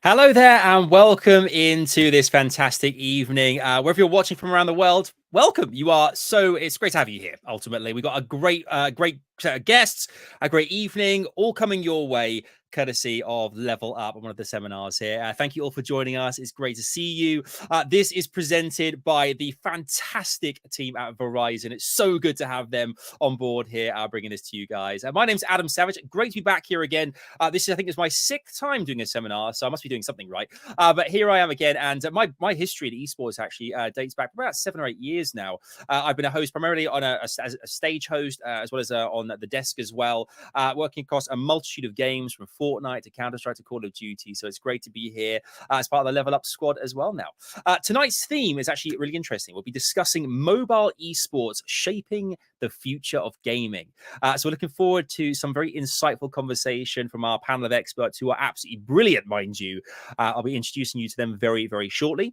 Hello there and welcome into this fantastic evening. Wherever you're watching from around the world, welcome. It's great to have you here. Ultimately, we've got a great set of guests, a great evening, all coming your way, courtesy of Level Up on one of the seminars here. Thank you all for joining us. It's great to see you. This is presented by the fantastic team at Verizon. It's so good to have them on board here, bringing this to you guys. My name's Adam Savage. Great to be back here again. This is, I think, is my 6th time doing a seminar, so I must be doing something right. But here I am again, and my history in esports actually dates back about 7 or 8 years now. I've been a host primarily on a stage host, as well as on the desk as well, working across a multitude of games from Fortnite to Counter-Strike to Call of Duty. So it's great to be here as part of the Level Up squad as well now. Tonight's theme is actually really interesting. We'll be discussing mobile esports shaping the future of gaming. So we're looking forward to some very insightful conversation from our panel of experts who are absolutely brilliant, mind you. I'll be introducing you to them very, very shortly.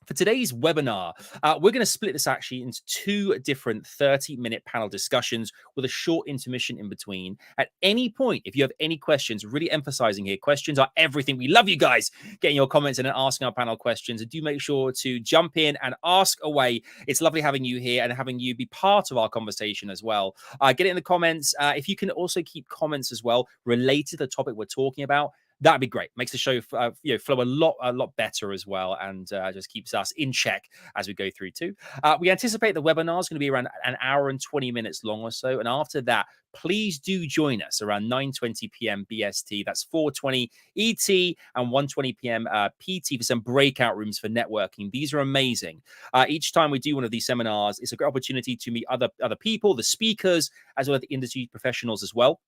For today's webinar, we're going to split this actually into 2 different 30-minute panel discussions with a short intermission in between. At any point, if you have any questions, really emphasizing here, questions are everything. We love you guys getting your comments in and asking our panel questions. And do make sure to jump in and ask away. It's lovely having you here and having you be part of our conversation as well. Get it in the comments. If you can also keep comments as well related to the topic we're talking about, that'd be great. Makes the show flow a lot better as well, and just keeps us in check as we go through too. We anticipate the webinar is going to be around an hour and 20 minutes long or so, and after that, please do join us around 9:20 p.m. BST. That's 4:20 ET and 1:20 p.m. PT for some breakout rooms for networking. These are amazing. Each time we do one of these seminars, it's a great opportunity to meet other people, the speakers, as well as the industry professionals as well.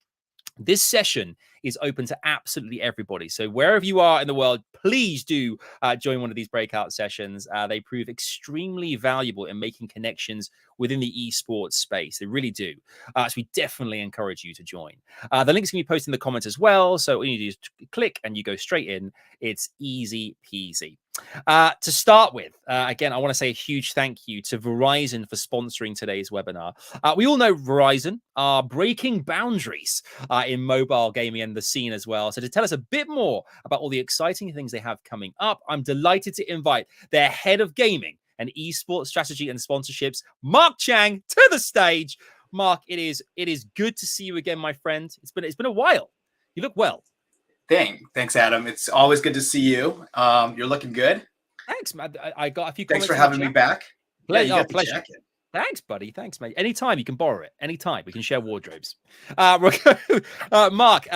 This session is open to absolutely everybody. So wherever you are in the world, please do join one of these breakout sessions. They prove extremely valuable in making connections within the esports space. They really do. So we definitely encourage you to join. The link's going to be posted in the comments as well. So all you do is click and you go straight in. It's easy peasy. To start with, again, I want to say a huge thank you to Verizon for sponsoring today's webinar. We all know Verizon are breaking boundaries in mobile gaming and the scene as well. So to tell us a bit more about all the exciting things they have coming up, I'm delighted to invite their head of gaming and esports strategy and sponsorships, Mark Chang, to the stage. Mark, it is good to see you again, my friend. It's been a while. You look well. Thanks, Adam. It's always good to see you. You're looking good. Thanks, man. I got a few. Thanks for having me back. Yeah, you got the pleasure. Jacket. Thanks, buddy. Thanks, mate. Anytime you can borrow it. Anytime we can share wardrobes. Mark,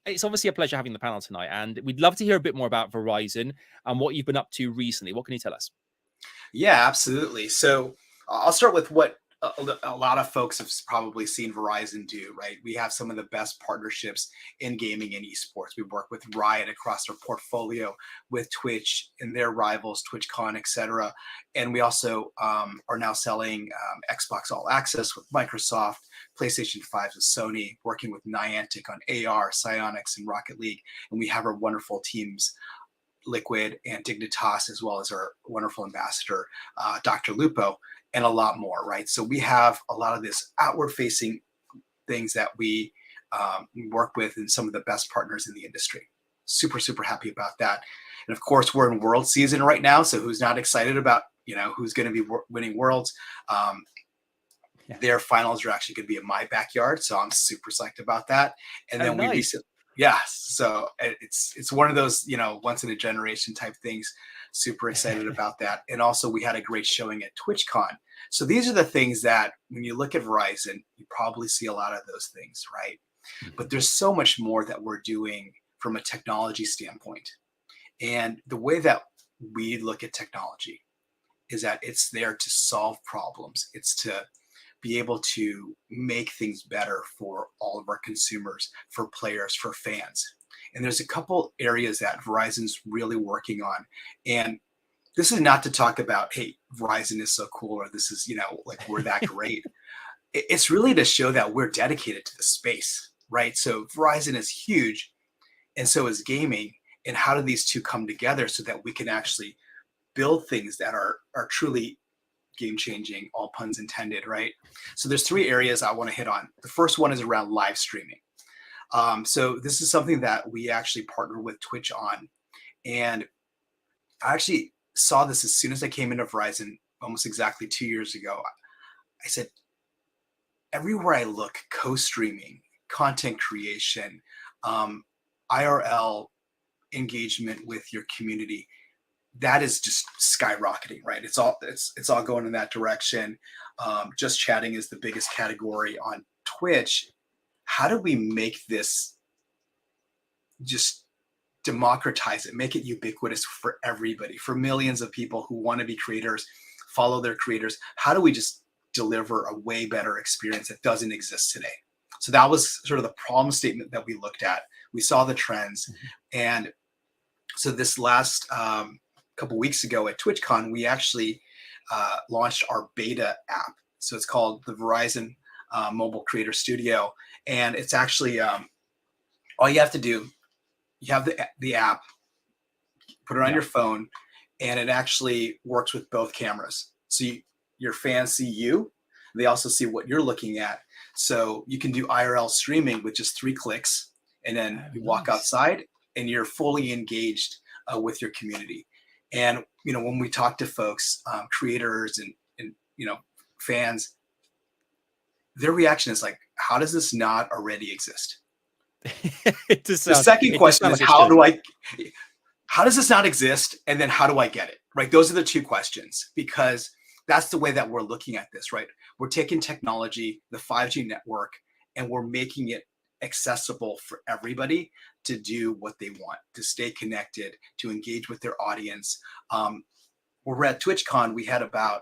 it's obviously a pleasure having the panel tonight, and we'd love to hear a bit more about Verizon and what you've been up to recently. What can you tell us? Yeah, absolutely. So I'll start with what a lot of folks have probably seen Verizon do, right? We have some of the best partnerships in gaming and esports. We work with Riot across our portfolio, with Twitch and their rivals, TwitchCon, etc. And we also are now selling Xbox All Access with Microsoft, PlayStation 5s with Sony, working with Niantic on AR, Psyonix, and Rocket League. And we have our wonderful teams, Liquid and Dignitas, as well as our wonderful ambassador, Dr. Lupo, and a lot more, right? So we have a lot of this outward-facing things that we work with and some of the best partners in the industry. Super, super happy about that. And of course, we're in World season right now, so who's not excited about, who's going to be winning Worlds? Their finals are actually going to be in my backyard, so I'm super psyched about that. And then we recently, so it's one of those, once in a generation type things. Super excited about that. And also we had a great showing at TwitchCon. So these are the things that when you look at Verizon, you probably see a lot of those things, right? Mm-hmm. But there's so much more that we're doing from a technology standpoint. And the way that we look at technology is that it's there to solve problems. It's to be able to make things better for all of our consumers, for players, for fans. And there's a couple areas that Verizon's really working on. And this is not to talk about, hey, Verizon is so cool, or this is, like we're that great. It's really to show that we're dedicated to the space, right? So Verizon is huge, and so is gaming. And how do these two come together so that we can actually build things that are truly game-changing, all puns intended, right? So there's 3 areas I want to hit on. The first one is around live streaming. So this is something that we actually partner with Twitch on. And I actually saw this as soon as I came into Verizon almost exactly 2 years ago. I said, everywhere I look, co-streaming, content creation, IRL engagement with your community, that is just skyrocketing, right? It's all going in that direction. Just chatting is the biggest category on Twitch. How do we make this just democratize it, make it ubiquitous for everybody, for millions of people who want to be creators, follow their creators? How do we just deliver a way better experience that doesn't exist today? So that was sort of the problem statement that we looked at. We saw the trends. And so this last couple weeks ago at TwitchCon, we actually launched our beta app. So it's called the Verizon Mobile Creator Studio. And it's actually, all you have to do, you have the app, put it on your phone, and it actually works with both cameras. So your fans see you, they also see what you're looking at. So you can do IRL streaming with just 3 clicks, and then you walk outside and you're fully engaged with your community. And, when we talk to folks, creators and fans, their reaction is like, how does this not already exist? The second question is, how does this not exist? And then how do I get it? Right? Those are the 2 questions, because that's the way that we're looking at this, right? We're taking technology, the 5G network, and we're making it accessible for everybody to do what they want, to stay connected, to engage with their audience. We're at TwitchCon, we had about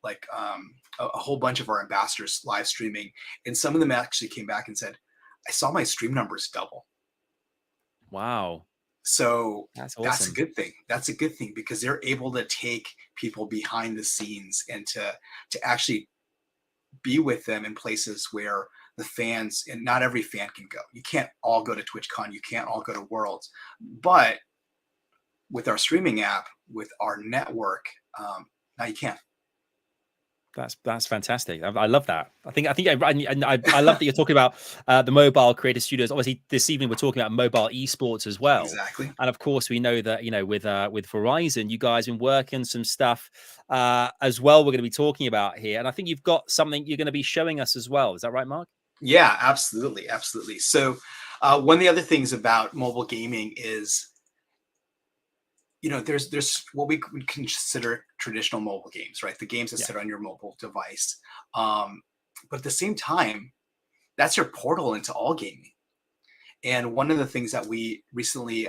a whole bunch of our ambassadors live streaming, and some of them actually came back and said, I saw my stream numbers double. Wow. So that's awesome. That's a good thing. That's a good thing, because they're able to take people behind the scenes and to actually be with them in places where the fans, and not every fan can go. You can't all go to TwitchCon. You can't all go to Worlds. But with our streaming app, with our network, now you can. That's fantastic. I love that. I love that you're talking about the mobile creator studios. Obviously, this evening we're talking about mobile esports as well. Exactly. And of course, we know that with Verizon, you guys have been working some stuff as well. We're going to be talking about here, and I think you've got something you're going to be showing us as well. Is that right, Mark? Yeah, absolutely, absolutely. So one of the other things about mobile gaming is, there's what we would consider traditional mobile games, right? The games that sit on your mobile device. But at the same time, that's your portal into all gaming. And one of the things that we recently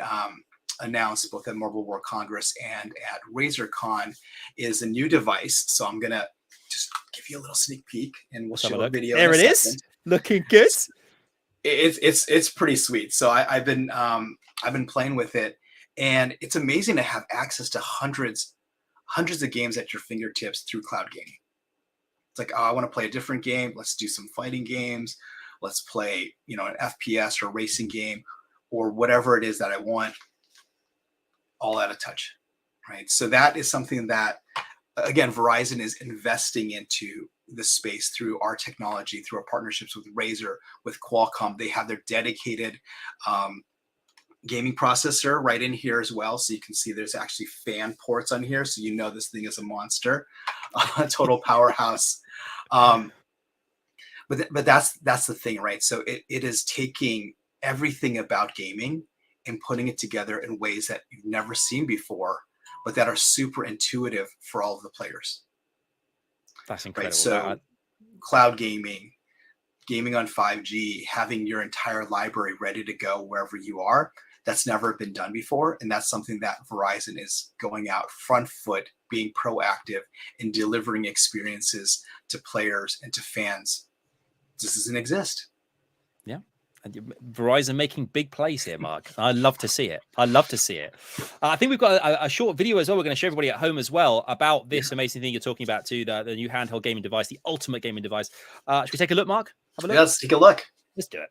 announced both at Mobile World Congress and at RazorCon is a new device. So I'm going to just give you a little sneak peek, and we'll show a video. There it is. Looking good. It's pretty sweet. So I've been playing with it. And it's amazing to have access to hundreds of games at your fingertips through cloud gaming. It's like, oh, I want to play a different game. Let's do some fighting games. Let's play, an FPS or racing game or whatever it is that I want, all out of touch, right? So that is something that, again, Verizon is investing into the space through our technology, through our partnerships with Razer, with Qualcomm. They have their dedicated gaming processor right in here as well. So you can see there's actually fan ports on here. So this thing is a monster, a total powerhouse. But that's the thing, right? So it is taking everything about gaming and putting it together in ways that you've never seen before, but that are super intuitive for all of the players. That's incredible. Right? So cloud gaming on 5G, having your entire library ready to go wherever you are. That's never been done before. And that's something that Verizon is going out front foot, being proactive in delivering experiences to players and to fans. This doesn't exist. Yeah. And Verizon making big plays here, Mark. I love to see it. I think we've got a short video as well. We're going to show everybody at home as well about this amazing thing you're talking about too, the new handheld gaming device, the ultimate gaming device. Should we take a look, Mark? Have a look? Yeah, let's take a look. Let's do it.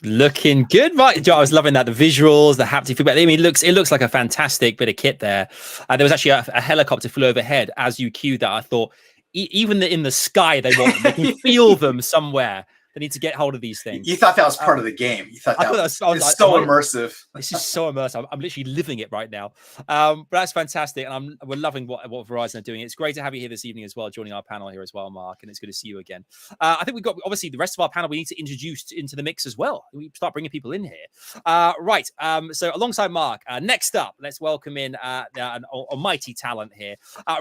Looking good, right? I was loving that. The visuals, the haptic feedback. I mean, it looks like a fantastic bit of kit there. There was actually a helicopter flew overhead as you cued that. I thought, even in the sky, they want them. They can feel them somewhere. They need to get hold of these things. You thought that was part of the game. You thought that was so immersive. This is so immersive. I'm literally living it right now. But that's fantastic. And we're loving what Verizon are doing. It's great to have you here this evening as well, joining our panel here as well, Mark. And it's good to see you again. I think we've got, obviously, the rest of our panel we need to introduce into the mix as well. We start bringing people in here. Right. So alongside Mark, next up, let's welcome in an almighty talent here.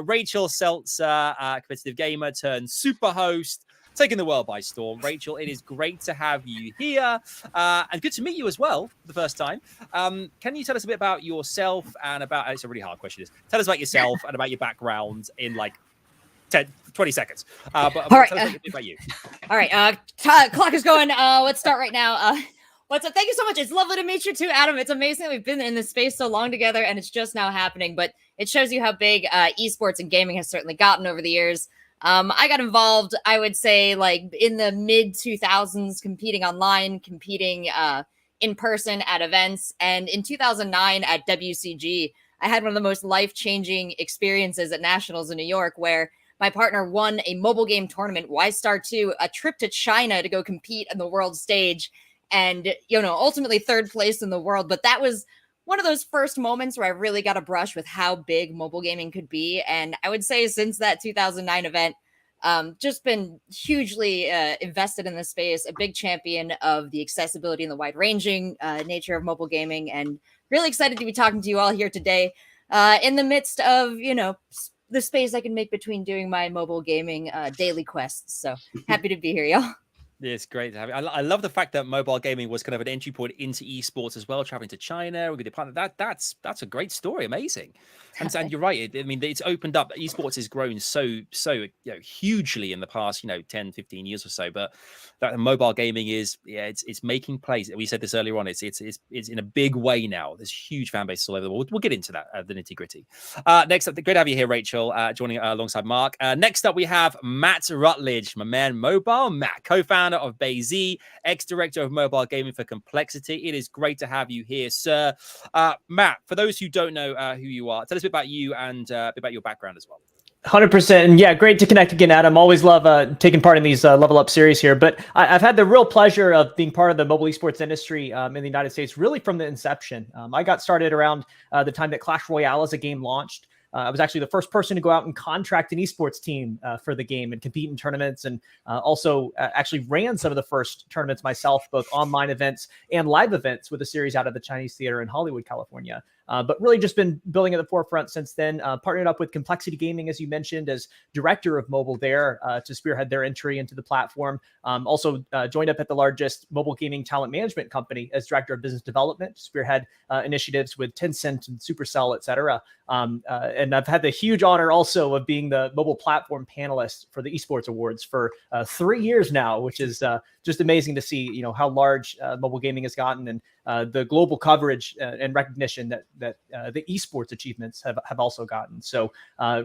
Rachel Seltzer, competitive gamer turned super host, taking the world by storm. Rachel, it is great to have you here, and good to meet you as well for the first time. Can you tell us a bit about yourself and about, it's a really hard question, tell us about yourself and about your background in like 20 seconds. But all right, tell us a bit about you. All right, clock is going. Let's start right now. What's up? Thank you so much. It's lovely to meet you too, Adam. It's amazing that we've been in this space so long together, and it's just now happening. But it shows you how big esports and gaming has certainly gotten over the years. I got involved, I would say, like in the mid 2000s, competing online, competing in person at events. And in 2009 at WCG, I had one of the most life-changing experiences at Nationals in New York, where my partner won a mobile game tournament, Y Star 2, a trip to China to go compete on the world stage. And, ultimately third place in the world. But that was one of those first moments where I really got a brush with how big mobile gaming could be. And I would say since that 2009 event, just been hugely invested in the space, a big champion of the accessibility and the wide-ranging nature of mobile gaming, and really excited to be talking to you all here today in the midst of, the space I can make between doing my mobile gaming daily quests. So happy to be here, y'all. Yeah, it's great to have you. I love the fact that mobile gaming was kind of an entry point into esports as well, traveling to China. We could partner. That's a great story. Amazing. And you're right. I mean, it's opened up. Esports has grown so hugely in the past 10, 15 years or so. But that mobile gaming is it's making plays. We said this earlier on. It's in a big way now. There's huge fan bases all over the world. We'll get into that, the nitty gritty. Next up, great to have you here, Rachel, joining alongside Mark. Next up, we have Matt Rutledge, my man, MobileMatt, co-founder of BAYZ, ex-director of mobile gaming for Complexity. It is great to have you here, sir. Matt, for those who don't know who you are, tell us a bit about you and a bit about your background as well. 100%. And yeah, great to connect again, Adam. Always love taking part in these Level Up series here. But I've had the real pleasure of being part of the mobile esports industry in the United States, really from the inception. I got started around the time that Clash Royale as a game launched. I was actually the first person to go out and contract an esports team for the game and compete in tournaments, and also actually ran some of the first tournaments myself, both online events and live events with a series out of the Chinese Theater in Hollywood, California. But really just been building at the forefront since then. Partnered up with Complexity Gaming, as you mentioned, as director of mobile there to spearhead their entry into the platform. Also joined up at the largest mobile gaming talent management company as director of business development to spearhead initiatives with Tencent and Supercell, et cetera. And I've had the huge honor also of being the mobile platform panelist for the Esports Awards for 3 years now, which is just amazing to see, how large mobile gaming has gotten, and the global coverage and recognition that the esports achievements have also gotten. So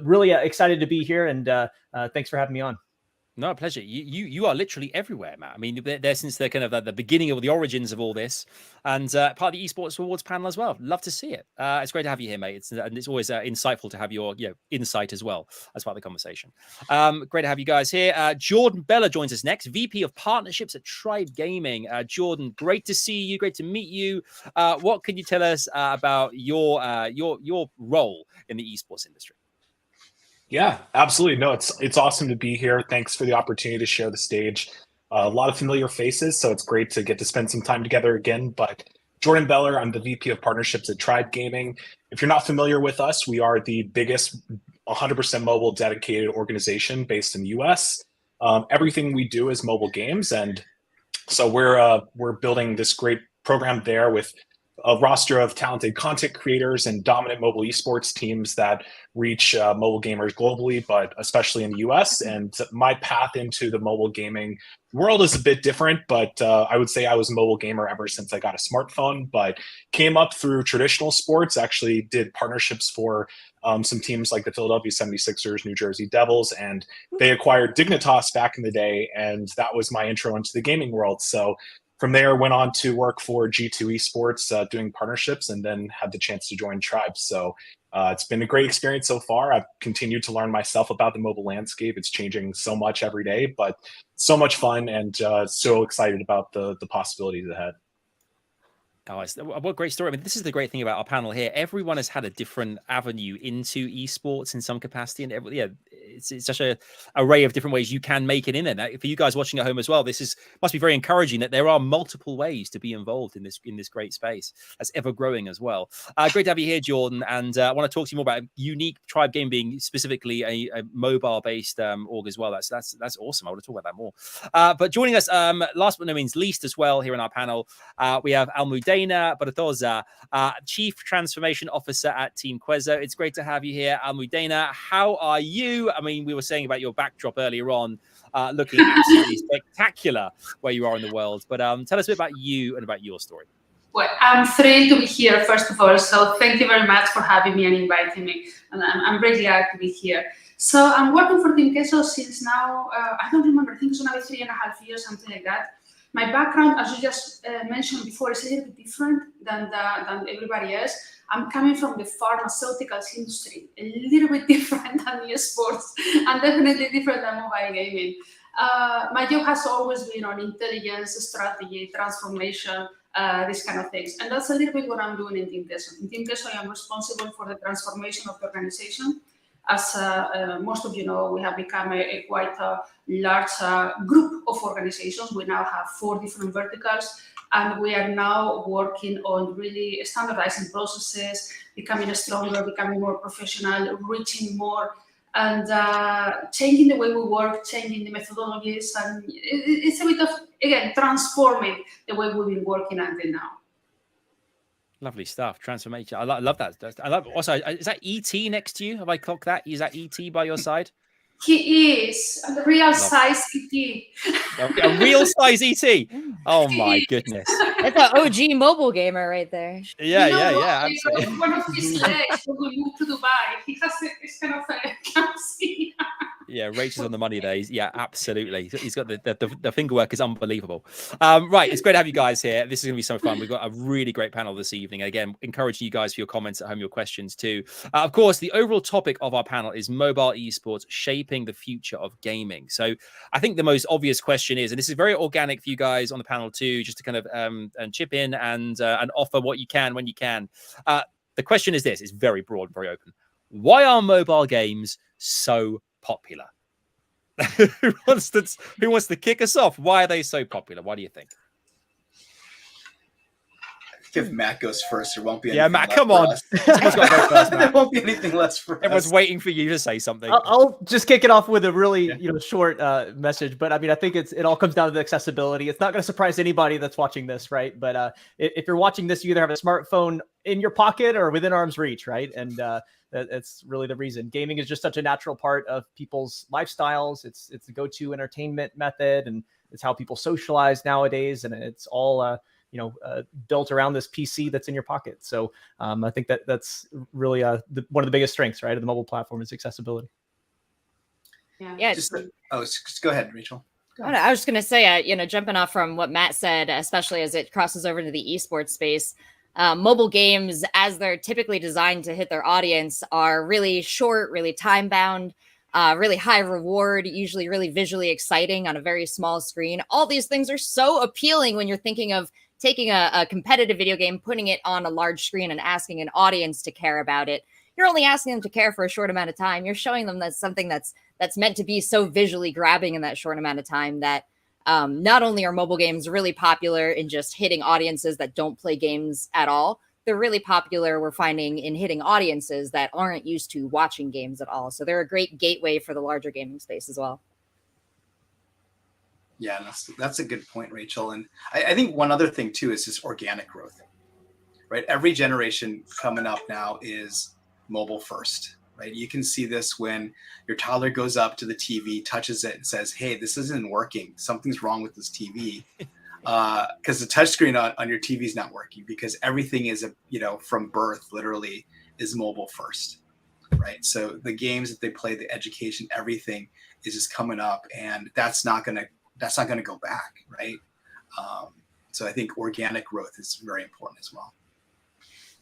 really excited to be here, and thanks for having me on. No, pleasure. You are literally everywhere, Matt. I mean, they're since the kind of the beginning of the origins of all this, and part of the Esports Awards panel as well. Love to see it. It's great to have you here, mate. It's always insightful to have your insight as well as part of the conversation. Great to have you guys here. Jordan Bellar joins us next, VP of Partnerships at Tribe Gaming. Jordan, great to see you. Great to meet you. What can you tell us about your role in the esports industry? Yeah, absolutely. No, it's awesome to be here. Thanks for the opportunity to share the stage. A lot of familiar faces, so it's great to get to spend some time together again. But Jordan Bellar, I'm the VP of Partnerships at Tribe Gaming. If you're not familiar with us, we are the biggest 100% mobile dedicated organization based in the US. Everything we do is mobile games, and so we're building this great program there with a roster of talented content creators and dominant mobile esports teams that reach mobile gamers globally, but especially in the US. And my path into the mobile gaming world is a bit different, but I would say I was a mobile gamer ever since I got a smartphone, but came up through traditional sports, actually did partnerships for some teams like the Philadelphia 76ers, New Jersey Devils, and they acquired Dignitas back in the day, and that was my intro into the gaming world. So from there, went on to work for G2 Esports, doing partnerships, and then had the chance to join Tribe. So it's been a great experience so far. I've continued to learn myself about the mobile landscape. It's changing so much every day, but so much fun, and so excited about the possibilities ahead. Oh, what a great story. I mean, this is the great thing about our panel here. Everyone has had a different avenue into esports in some capacity. And it's such a array of different ways you can make it in there. Now, for you guys watching at home as well, must be very encouraging that there are multiple ways to be involved in this great space that's ever growing as well. Great to have you here, Jordan. And I want to talk to you more about unique Tribe game being specifically a mobile-based org as well. That's awesome. I want to talk about that more. But joining us, last but no means least as well here in our panel, we have Almudena Berzosa, Chief Transformation Officer at Team Queso. It's great to have you here, Almudena. How are you? I mean, we were saying about your backdrop earlier on, looking absolutely spectacular where you are in the world. But tell us a bit about you and about your story. Well, I'm thrilled to be here, first of all. So thank you very much for having me and inviting me. And I'm very glad to be here. So I'm working for Team Queso since now, I don't remember, I think it's going to be 3.5 years, something like that. My background, as you just mentioned before, is a little bit different than everybody else. I'm coming from the pharmaceuticals industry, a little bit different than esports, and definitely different than mobile gaming. My job has always been on intelligence, strategy, transformation, these kind of things. And that's a little bit what I'm doing in Team Queso. In Team Queso, I am responsible for the transformation of the organization. As most of you know, we have become a quite large group of organizations. We now have 4 different verticals, and we are now working on really standardizing processes, becoming stronger, becoming more professional, reaching more, and changing the way we work, changing the methodologies. And it's a bit of, again, transforming the way we've been working until now. Lovely stuff. Transformation. I love that. I love. Also, is that ET next to you? Have I clocked that? Is that ET by your side? He is a real size ET. A real size ET. Oh my goodness. That's an OG mobile gamer right there. Yeah, yeah. Absolutely. One of his legs when we moved to Dubai. He has this kind of clumsy. Yeah, Rachel's on the money there. Yeah, absolutely. He's got the finger work is unbelievable. Right, it's great to have you guys here. This is going to be so fun. We've got a really great panel this evening. Again, encouraging you guys for your comments at home, your questions too. Of course, the overall topic of our panel is mobile esports shaping the future of gaming. So I think the most obvious question is, and this is very organic for you guys on the panel too, just to kind of and chip in and offer what you can when you can. The question is this: it's very broad, very open. Why are mobile games so popular? Who wants to kick us off? Why are they so popular? What do you think? If Matt goes first, there won't be anything. Yeah, Matt, come on. Someone's got to go first, Matt. There won't be anything less for Everyone's us. waiting for you to say something. I'll just kick it off with a really short message, but I mean, I think it all comes down to the accessibility. It's not going to surprise anybody that's watching this, right? But if you're watching this, you either have a smartphone in your pocket or within arm's reach, right? And that's really the reason. Gaming is just such a natural part of people's lifestyles. It's the go-to entertainment method, and it's how people socialize nowadays. And it's all built around this PC that's in your pocket. So I think that's really one of the biggest strengths, right, of the mobile platform is accessibility. Yeah. Just go ahead, Rachel. I was just going to say, jumping off from what Matt said, especially as it crosses over into the esports space, mobile games, as they're typically designed to hit their audience, are really short, really time-bound, really high reward, usually really visually exciting on a very small screen. All these things are so appealing when you're thinking of taking a competitive video game, putting it on a large screen and asking an audience to care about it. You're only asking them to care for a short amount of time. You're showing them that something that's meant to be so visually grabbing in that short amount of time that not only are mobile games really popular in just hitting audiences that don't play games at all, they're really popular, we're finding, in hitting audiences that aren't used to watching games at all. So they're a great gateway for the larger gaming space as well. Yeah, that's a good point, Rachel. And I think one other thing too is just organic growth, right? Every generation coming up now is mobile first, right? You can see this when your toddler goes up to the TV, touches it, and says, "Hey, this isn't working. Something's wrong with this TV," because the touchscreen on your TV is not working, because everything is from birth literally is mobile first, right? So the games that they play, the education, everything is just coming up, and that's not gonna go back, right? So I think organic growth is very important as well.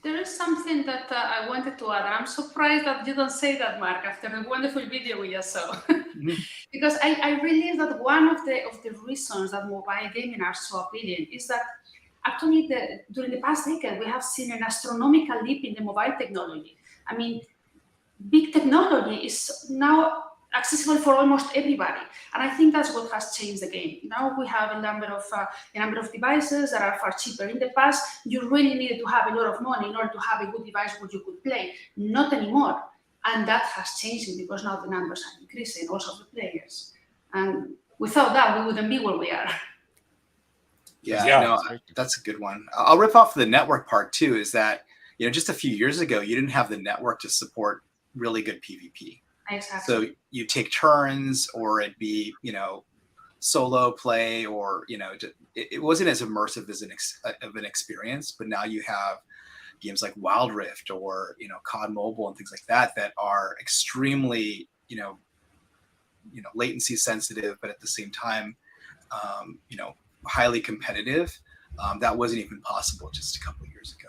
There is something that I wanted to add. I'm surprised that you don't say that, Mark, after the wonderful video we just saw. Because I realize that one of the reasons that mobile gaming are so appealing is that actually during the past decade, we have seen an astronomical leap in the mobile technology. I mean, big technology is now accessible for almost everybody, and I think that's what has changed the game. Now we have a number of devices that are far cheaper. In the past, you really needed to have a lot of money in order to have a good device where you could play. Not anymore, and that has changed because now the numbers are increasing, also the players. And without that, we wouldn't be where we are. Yeah, no, that's a good one. I'll rip off the network part too. Is that just a few years ago, you didn't have the network to support really good PvP. Exactly. So you take turns, or it'd be solo play, or it wasn't as immersive as an experience. But now you have games like Wild Rift or COD Mobile and things like that are extremely latency sensitive, but at the same time highly competitive. That wasn't even possible just a couple of years ago.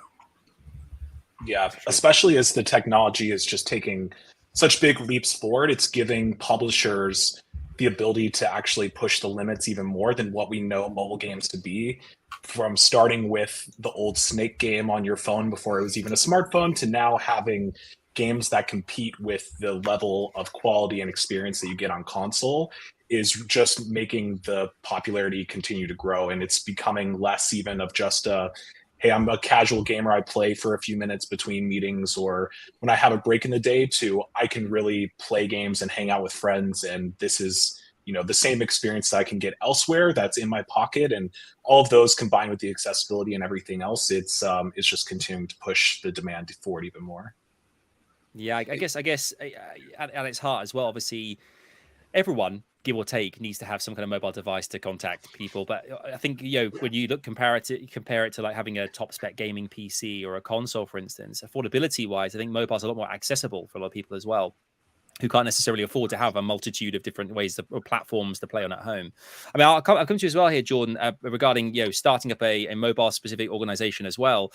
Yeah, especially as the technology is just taking such big leaps forward, it's giving publishers the ability to actually push the limits even more than what we know mobile games to be. From starting with the old Snake game on your phone before it was even a smartphone, to now having games that compete with the level of quality and experience that you get on console, is just making the popularity continue to grow. And it's becoming less even of just hey, I'm a casual gamer, I play for a few minutes between meetings or when I have a break in the day, to I can really play games and hang out with friends. And this is, the same experience that I can get elsewhere that's in my pocket. And all of those combined with the accessibility and everything else, it's just continuing to push the demand forward even more. Yeah, I guess at its heart as well, obviously, everyone, give or take, needs to have some kind of mobile device to contact people. But I think when you compare it to like having a top spec gaming PC or a console, for instance, affordability wise, I think mobile's a lot more accessible for a lot of people as well, who can't necessarily afford to have a multitude of different ways or platforms to play on at home. I mean, I'll come to you as well here, Jordan, regarding starting up a mobile specific organization as well.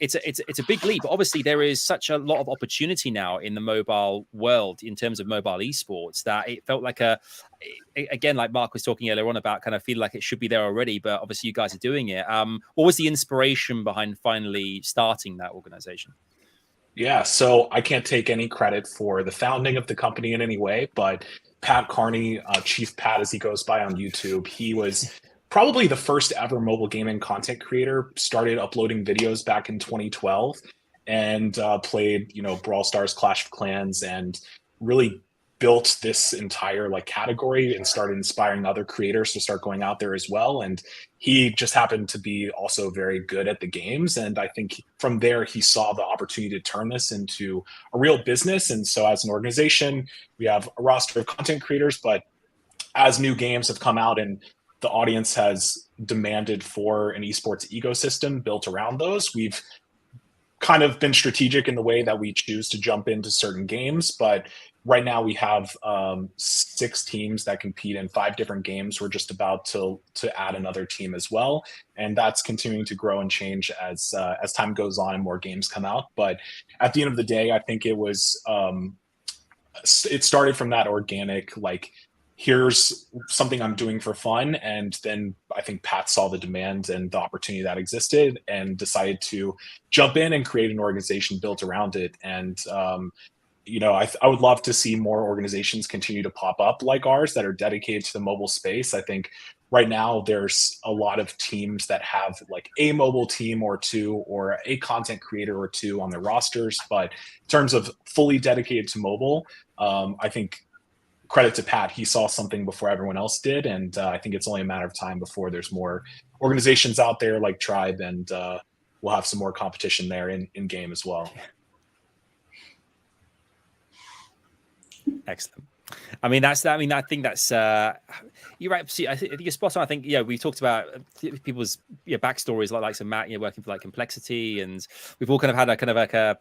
It's a big leap. Obviously, there is such a lot of opportunity now in the mobile world in terms of mobile esports that it felt like again, like Mark was talking earlier on about, kind of feel like it should be there already, but obviously you guys are doing it. What was the inspiration behind finally starting that organization? Yeah, so I can't take any credit for the founding of the company in any way, but Pat Carney, Chief Pat as he goes by on YouTube, he was probably the first ever mobile gaming content creator, started uploading videos back in 2012 and played, Brawl Stars, Clash of Clans, and really built this entire category and started inspiring other creators to start going out there as well. And he just happened to be also very good at the games. And I think from there, he saw the opportunity to turn this into a real business. And so as an organization, we have a roster of content creators, but as new games have come out and the audience has demanded for an esports ecosystem built around those, we've kind of been strategic in the way that we choose to jump into certain games. But right now we have 6 teams that compete in 5 different games. We're just about to add another team as well. And that's continuing to grow and change as time goes on and more games come out. But at the end of the day, I think it was, it started from that organic, here's something I'm doing for fun. And then I think Pat saw the demand and the opportunity that existed and decided to jump in and create an organization built around it. And, I would love to see more organizations continue to pop up like ours that are dedicated to the mobile space. I think right now there's a lot of teams that have a mobile team or 2 or a content creator or 2 on their rosters. But in terms of fully dedicated to mobile, I think credit to Pat, he saw something before everyone else did. And I think it's only a matter of time before there's more organizations out there like Tribe, and we'll have some more competition there in game as well. Excellent. I think that's you're right. See, I think you're spot on. I think we talked about people's backstories, like some Matt, working for Complexity, and we've all kind of had a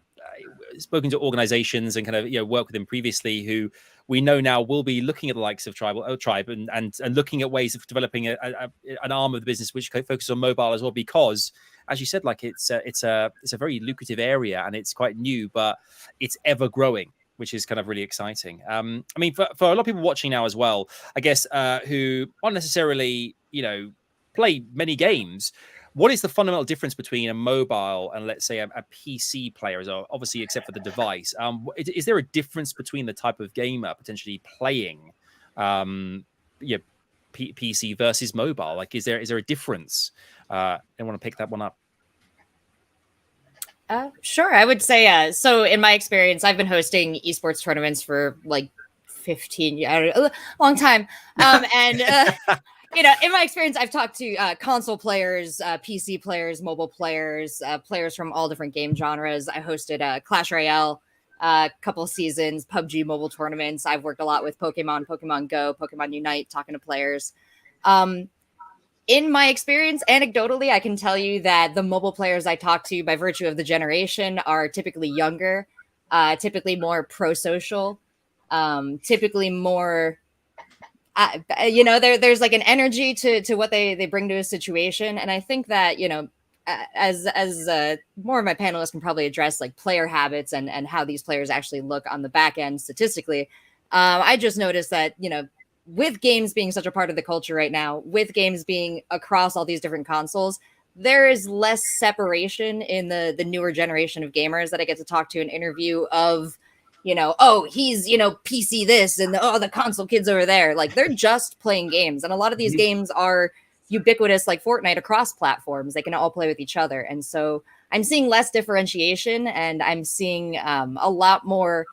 spoken to organizations and kind of worked with them previously who we know now we'll be looking at the likes of Tribe and looking at ways of developing an arm of the business which focuses on mobile as well, because as you said, like it's a very lucrative area and it's quite new, but it's ever growing, which is kind of really exciting. I mean, for a lot of people watching now as well, I guess, who aren't necessarily, play many games, what is the fundamental difference between a mobile and, let's say, a PC player? Obviously, except for the device. Is there a difference between the type of gamer potentially playing PC versus mobile? Like, is there a difference? I want to pick that one up. Sure. I would say, so in my experience, I've been hosting esports tournaments for like 15 years, a long time. And, in my experience, I've talked to console players, PC players, mobile players, players from all different game genres. I hosted Clash Royale a couple seasons, PUBG mobile tournaments. I've worked a lot with Pokemon Go, Pokemon Unite, talking to players. In my experience, anecdotally, I can tell you that the mobile players I talk to by virtue of the generation are typically younger, typically more pro-social, typically more, there's like an energy to what they bring to a situation. And I think that, as more of my panelists can probably address like player habits and how these players actually look on the back end statistically, I just noticed that, with games being such a part of the culture right now, with games being across all these different consoles, there is less separation in the newer generation of gamers that I get to talk to and interview of, oh, he's, PC this and the console kids over there. Like, they're just playing games. And a lot of these games are ubiquitous, like Fortnite, across platforms. They can all play with each other. And so I'm seeing less differentiation, and I'm seeing a lot more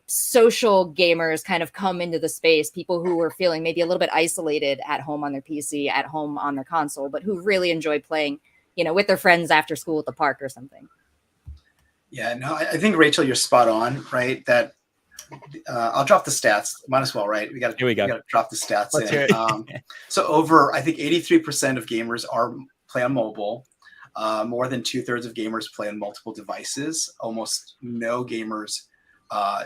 social gamers kind of come into the space, people who were feeling maybe a little bit isolated at home on their PC, at home on their console, but who really enjoy playing, with their friends after school at the park or something. Yeah, no, I think, Rachel, you're spot on, right? That I'll drop the stats. Might as well, right? We got to drop the stats in. So I think 83% of gamers play on mobile. More than 2/3 of gamers play on multiple devices. Almost no gamers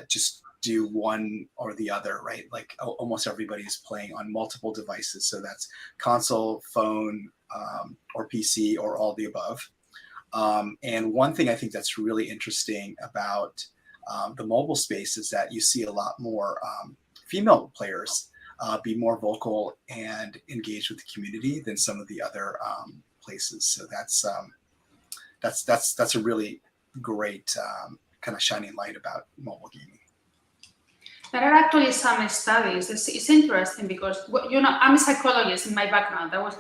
just do one or the other, right? Like almost everybody is playing on multiple devices. So that's console, phone, or PC, or all the above. And one thing I think that's really interesting about the mobile space is that you see a lot more female players be more vocal and engage with the community than some of the other places. So that's a really great kind of shining light about mobile gaming. There are actually some studies. It's interesting because, I'm a psychologist in my background. I was,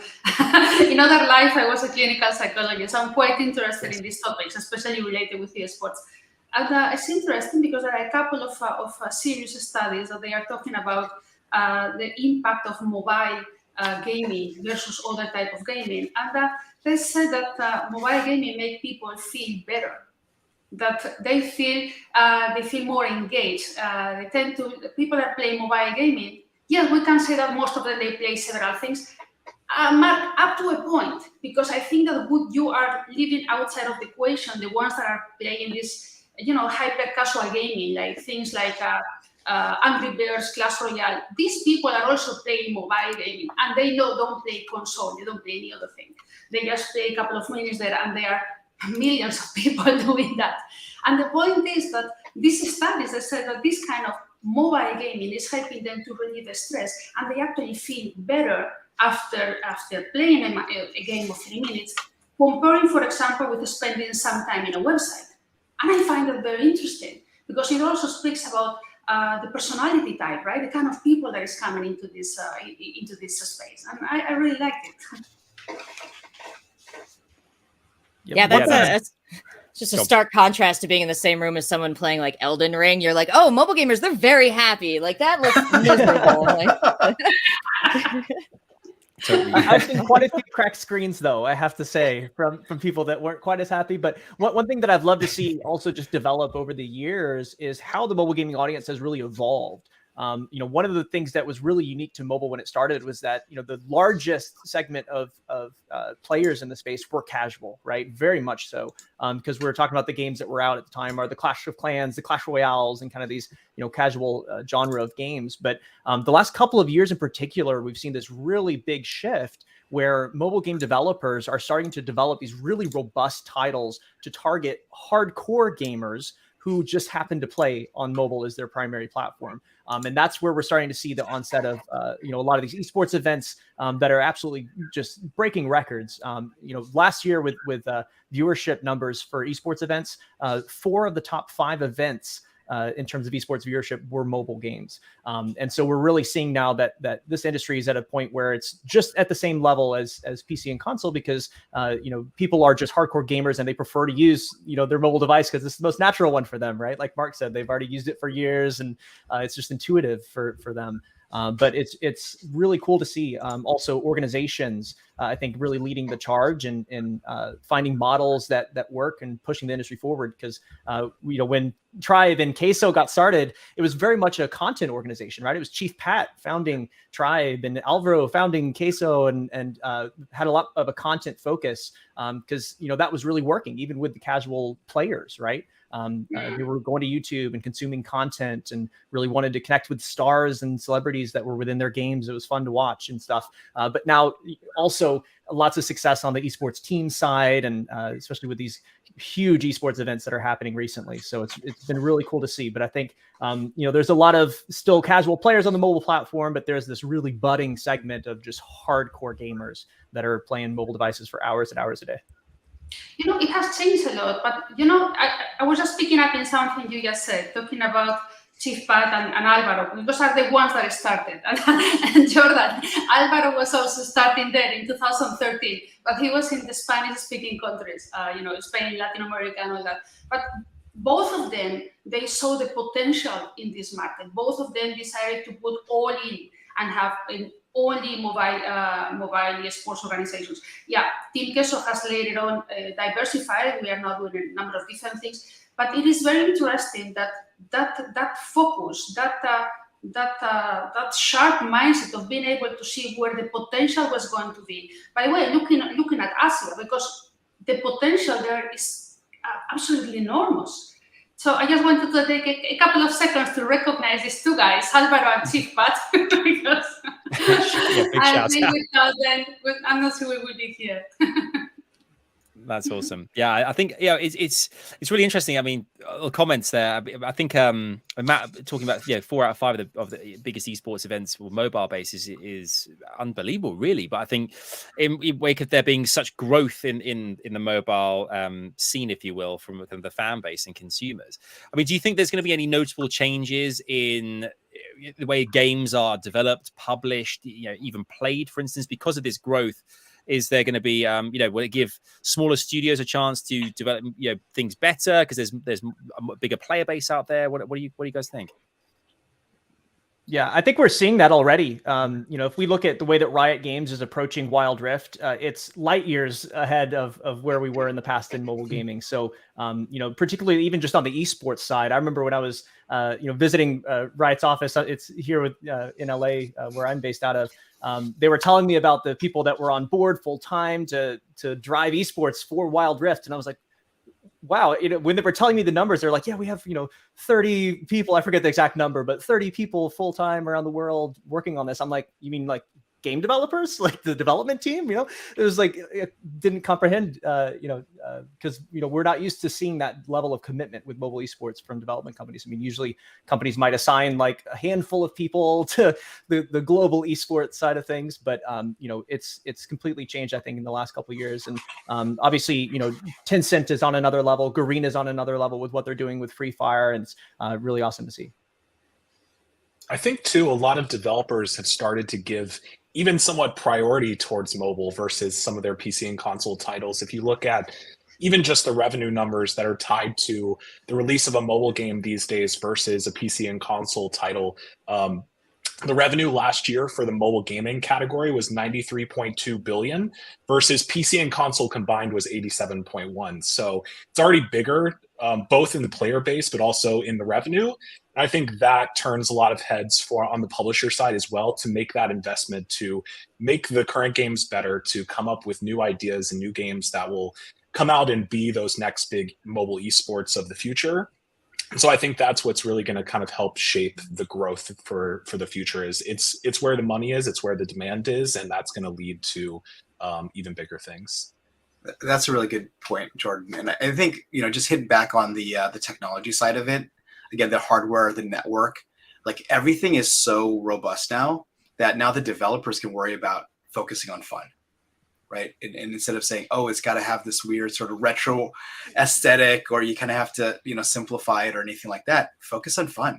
in other life, I was a clinical psychologist. I'm quite interested in these topics, especially related with esports. And it's interesting because there are a couple of serious studies that they are talking about the impact of mobile gaming versus other type of gaming. And they said that mobile gaming make people feel better, that they feel more engaged. People that play mobile gaming, yes, we can say that most of them, they play several things, up to a point, because I think that you are living outside of the equation, the ones that are playing this, hyper casual gaming, like things like Angry Birds, Clash Royale. These people are also playing mobile gaming, and they don't play console, they don't play any other thing. They just play a couple of minutes there, and they are millions of people doing that. And the point is that these studies that said that this kind of mobile gaming is helping them to relieve the stress, and they actually feel better after playing a game of 3 minutes, comparing, for example, with spending some time in a website. And I find that very interesting because it also speaks about the personality type, right? The kind of people that is coming into this space, and I really liked it. Yeah, that's just a stark contrast to being in the same room as someone playing like Elden Ring. You're like, oh, mobile gamers, they're very happy. Like, that looks miserable. Totally. I've seen quite a few cracked screens, though, I have to say, from people that weren't quite as happy. But one thing that I've loved to see also just develop over the years is how the mobile gaming audience has really evolved. One of the things that was really unique to mobile when it started was that, the largest segment of players in the space were casual, right? Very much so, because we were talking about the games that were out at the time are the Clash of Clans, the Clash Royales, and kind of these, casual genre of games. But the last couple of years in particular, we've seen this really big shift where mobile game developers are starting to develop these really robust titles to target hardcore gamers who just happen to play on mobile as their primary platform. And that's where we're starting to see the onset of, a lot of these esports events that are absolutely just breaking records. Last year with viewership numbers for esports events, 4 of the top 5 events in terms of esports viewership were mobile games. And so we're really seeing now that this industry is at a point where it's just at the same level as PC and console, because, people are just hardcore gamers and they prefer to use, their mobile device because it's the most natural one for them, right? Like Mark said, they've already used it for years and it's just intuitive for them. But it's really cool to see also organizations, I think, really leading the charge and finding models that work and pushing the industry forward. Because, when Tribe and Queso got started, it was very much a content organization, right? It was Chief Pat founding Tribe and Alvaro founding Queso and had a lot of a content focus because, that was really working even with the casual players, right? They were going to YouTube and consuming content and really wanted to connect with stars and celebrities that were within their games. It was fun to watch and stuff. But now also lots of success on the esports team side, and especially with these huge esports events that are happening recently. So it's been really cool to see. But I think, there's a lot of still casual players on the mobile platform, but there's this really budding segment of just hardcore gamers that are playing mobile devices for hours and hours a day. It has changed a lot, but I was just picking up in something you just said, talking about Chief Pat and Alvaro. Those are the ones that started, and Jordan. Alvaro was also starting there in 2013, but he was in the Spanish-speaking countries, Spain, Latin America, and all that. But both of them, they saw the potential in this market. Both of them decided to put all in and have only mobile sports organizations. Yeah, Team Queso has later on diversified. We are now doing a number of different things, but it is very interesting that focus, that sharp mindset of being able to see where the potential was going to be. By the way, looking at Asia, because the potential there is absolutely enormous. So I just wanted to take a couple of seconds to recognize these 2 guys, Alvaro and Chief Pat, because I think without them, I'm not sure we would be here. That's awesome. Yeah, I think it's really interesting. I mean, comments there. I think Matt talking about 4 out of 5 of the biggest esports events or mobile bases is unbelievable, really. But I think in wake of there being such growth in the mobile scene, if you will, from the fan base and consumers. I mean, do you think there's going to be any notable changes in the way games are developed, published, even played, for instance, because of this growth? Is there going to be, will it give smaller studios a chance to develop, things better because there's a bigger player base out there? What do you guys think? Yeah, I think we're seeing that already. If we look at the way that Riot Games is approaching Wild Rift, it's light years ahead of where we were in the past in mobile gaming. So, particularly even just on the esports side, I remember when I was, visiting Riot's office. It's here in LA, where I'm based out of. They were telling me about the people that were on board full time to drive esports for Wild Rift, and I was like, wow, when they were telling me the numbers, they're like, yeah, we have, 30 people. I forget the exact number, but 30 people full time around the world working on this. I'm like, you mean like game developers, like the development team? It was like, it didn't comprehend, because, we're not used to seeing that level of commitment with mobile esports from development companies. I mean, usually companies might assign like a handful of people to the global esports side of things, but, it's completely changed, I think, in the last couple of years. And obviously, Tencent is on another level, Garena is on another level with what they're doing with Free Fire, and it's really awesome to see. I think too, a lot of developers have started to give even somewhat priority towards mobile versus some of their PC and console titles. If you look at even just the revenue numbers that are tied to the release of a mobile game these days versus a PC and console title, the revenue last year for the mobile gaming category was 93.2 billion versus PC and console combined was 87.1. So it's already bigger both in the player base, but also in the revenue. And I think that turns a lot of heads on the publisher side as well, to make that investment, to make the current games better, to come up with new ideas and new games that will come out and be those next big mobile esports of the future. And so I think that's what's really going to kind of help shape the growth for the future. Is it's where the money is, it's where the demand is, and that's going to lead to even bigger things. That's a really good point, Jordan. And I think, just hitting back on the technology side of it, again, the hardware, the network, like everything is so robust now that now the developers can worry about focusing on fun, right? And instead of saying, oh, it's got to have this weird sort of retro aesthetic, or you kind of have to, simplify it or anything like that, focus on fun,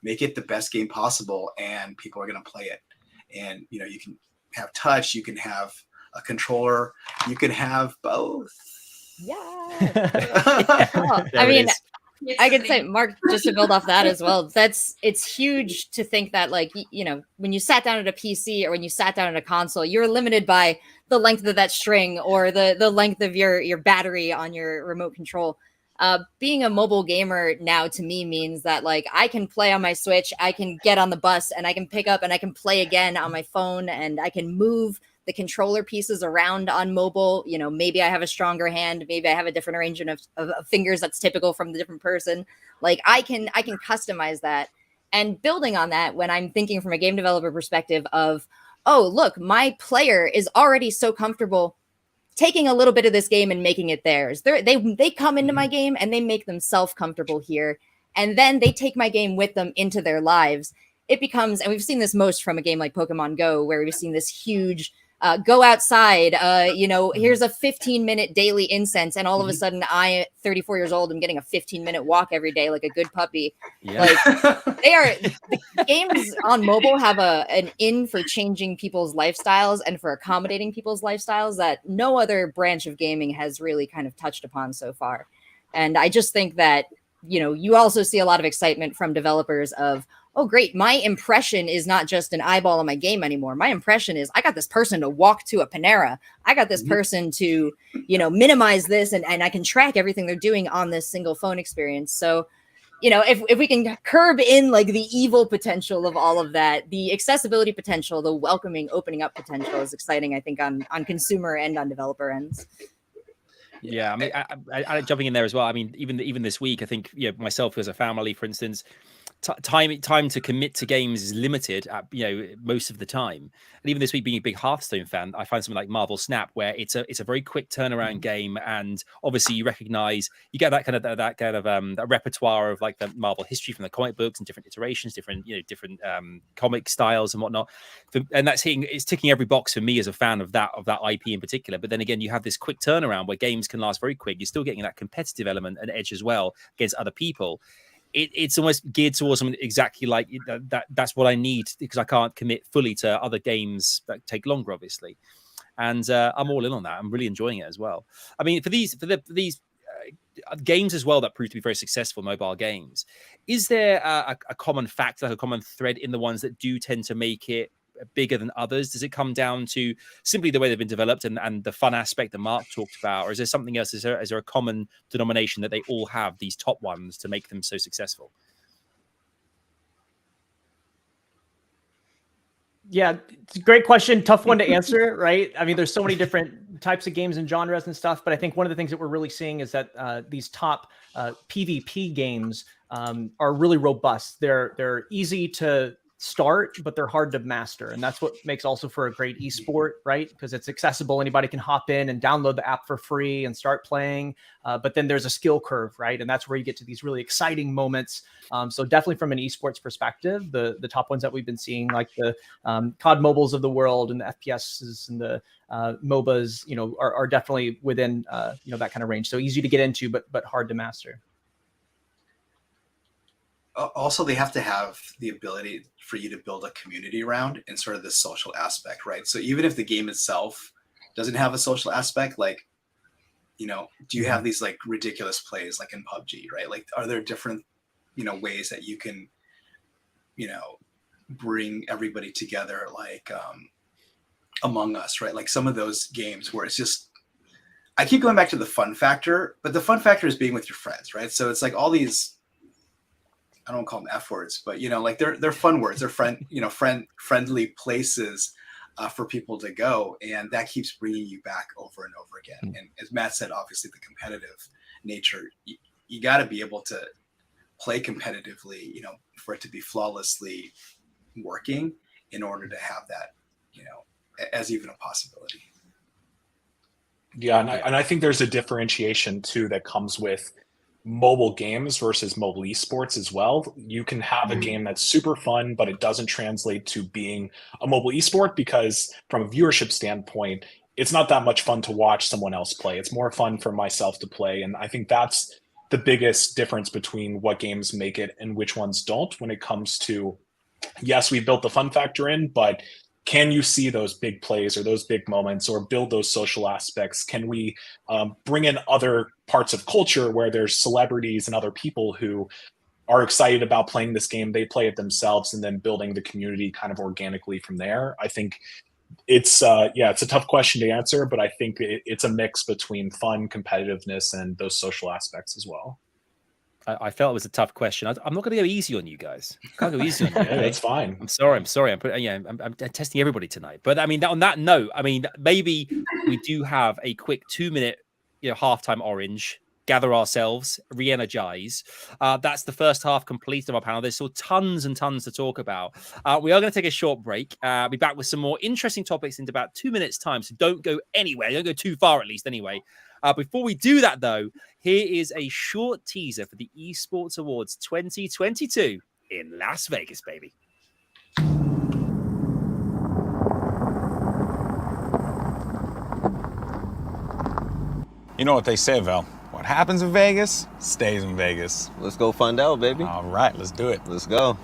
make it the best game possible, and people are going to play it. And, you can have touch, you can have a controller, you can have both. Yeah. I mean, I could say, Mark, just to build off that as well, it's huge to think that, like, when you sat down at a PC or when you sat down at a console, you're limited by the length of that string or the length of your battery on your remote control. Being a mobile gamer now, to me, means that, like, I can play on my Switch, I can get on the bus, and I can pick up and I can play again on my phone, and I can move the controller pieces around on mobile. Maybe I have a stronger hand, maybe I have a different arrangement of fingers that's typical from the different person. Like, I can customize that. And building on that, when I'm thinking from a game developer perspective of, oh, look, my player is already so comfortable taking a little bit of this game and making it theirs. They come into my game and they make themselves comfortable here, and then they take my game with them into their lives. It becomes, and we've seen this most from a game like Pokemon Go, where we've seen this huge go outside, here's a 15-minute daily incense, and all of a sudden I, 34 years old, am getting a 15-minute walk every day like a good puppy. Yeah. Like, the games on mobile have an in for changing people's lifestyles and for accommodating people's lifestyles that no other branch of gaming has really kind of touched upon so far. And I just think that, you also see a lot of excitement from developers of, oh, great, my impression is not just an eyeball on my game anymore. My impression is I got this person to walk to a Panera. I got this person to, minimize this, and I can track everything they're doing on this single phone experience. So, if we can curb in, like, the evil potential of all of that, the accessibility potential, the welcoming, opening up potential is exciting, I think, on consumer and on developer ends. Yeah, I mean, I jumping in there as well. I mean, even this week, I think, myself as a family, for instance, time to commit to games is limited at, most of the time. And even this week, being a big Hearthstone fan, I find something like Marvel Snap, where it's a very quick turnaround game, and obviously you get that kind of that repertoire of, like, the Marvel history from the comic books and different iterations, different comic styles and whatnot. And it's ticking every box for me as a fan of that IP in particular. But then again, you have this quick turnaround where games can last very quick. You're still getting that competitive element and edge as well against other people. It's almost geared towards something exactly like that's what I need, because I can't commit fully to other games that take longer, obviously. And I'm all in on that. I'm really enjoying it as well. I mean, for these games as well that prove to be very successful mobile games, is there a common factor, a common thread in the ones that do tend to make it bigger than others? Does it come down to simply the way they've been developed and the fun aspect that Mark talked about, or is there something else? Is there a common denomination that they all have, these top ones, to make them so successful? Yeah, it's a great question. Tough one to answer, right? I mean, there's so many different types of games and genres and stuff, but I think one of the things that we're really seeing is that these top PvP games are really robust. They're easy to start, but they're hard to master. And that's what makes also for a great esport, right? Because it's accessible. Anybody can hop in and download the app for free and start playing. But then there's a skill curve, right? And that's where you get to these really exciting moments. So definitely from an esports perspective, the top ones that we've been seeing, like the COD mobiles of the world and the FPSs and the MOBAs, are definitely within, that kind of range. So easy to get into, but hard to master. Also, they have to have the ability for you to build a community around and sort of this social aspect, right? So even if the game itself doesn't have a social aspect, like, do you have these, like, ridiculous plays like in PUBG, right? Like, are there different, ways that you can, bring everybody together, like Among Us, right? Like some of those games where it's just I keep going back to the fun factor, but the fun factor is being with your friends, right? So it's like all these, I don't call them F words, but like they're fun words. They're friendly places for people to go, and that keeps bringing you back over and over again. And as Matt said, obviously the competitive nature, you got to be able to play competitively, for it to be flawlessly working in order to have that, as even a possibility. Yeah, and I think there's a differentiation too that comes with mobile games versus mobile esports as well. You can have a game that's super fun, but it doesn't translate to being a mobile esport because from a viewership standpoint, it's not that much fun to watch someone else play. It's more fun for myself to play. And I think that's the biggest difference between what games make it and which ones don't when it comes to, yes, we built the fun factor in, but can you see those big plays or those big moments or build those social aspects? Can we bring in other parts of culture where there's celebrities and other people who are excited about playing this game, they play it themselves, and then building the community kind of organically from there? I think it's it's a tough question to answer, but I think it's a mix between fun, competitiveness, and those social aspects as well. I felt it was a tough question. I'm not going to go easy on you guys. Can't go easy on you. Okay? That's fine. I'm sorry. I'm testing everybody tonight. But I mean, on that note, I mean, maybe we do have a quick 2-minute, halftime orange. Gather ourselves, re-energize. That's the first half completed of our panel. There's still tons and tons to talk about. We are going to take a short break. I'll be back with some more interesting topics in about 2 minutes' time. So don't go anywhere. Don't go too far, at least, anyway. Before we do that, though, here is a short teaser for the Esports Awards 2022 in Las Vegas, baby. You know what they say, Val. What happens in Vegas stays in Vegas. Let's go find out, baby. All right, let's do it. Let's go.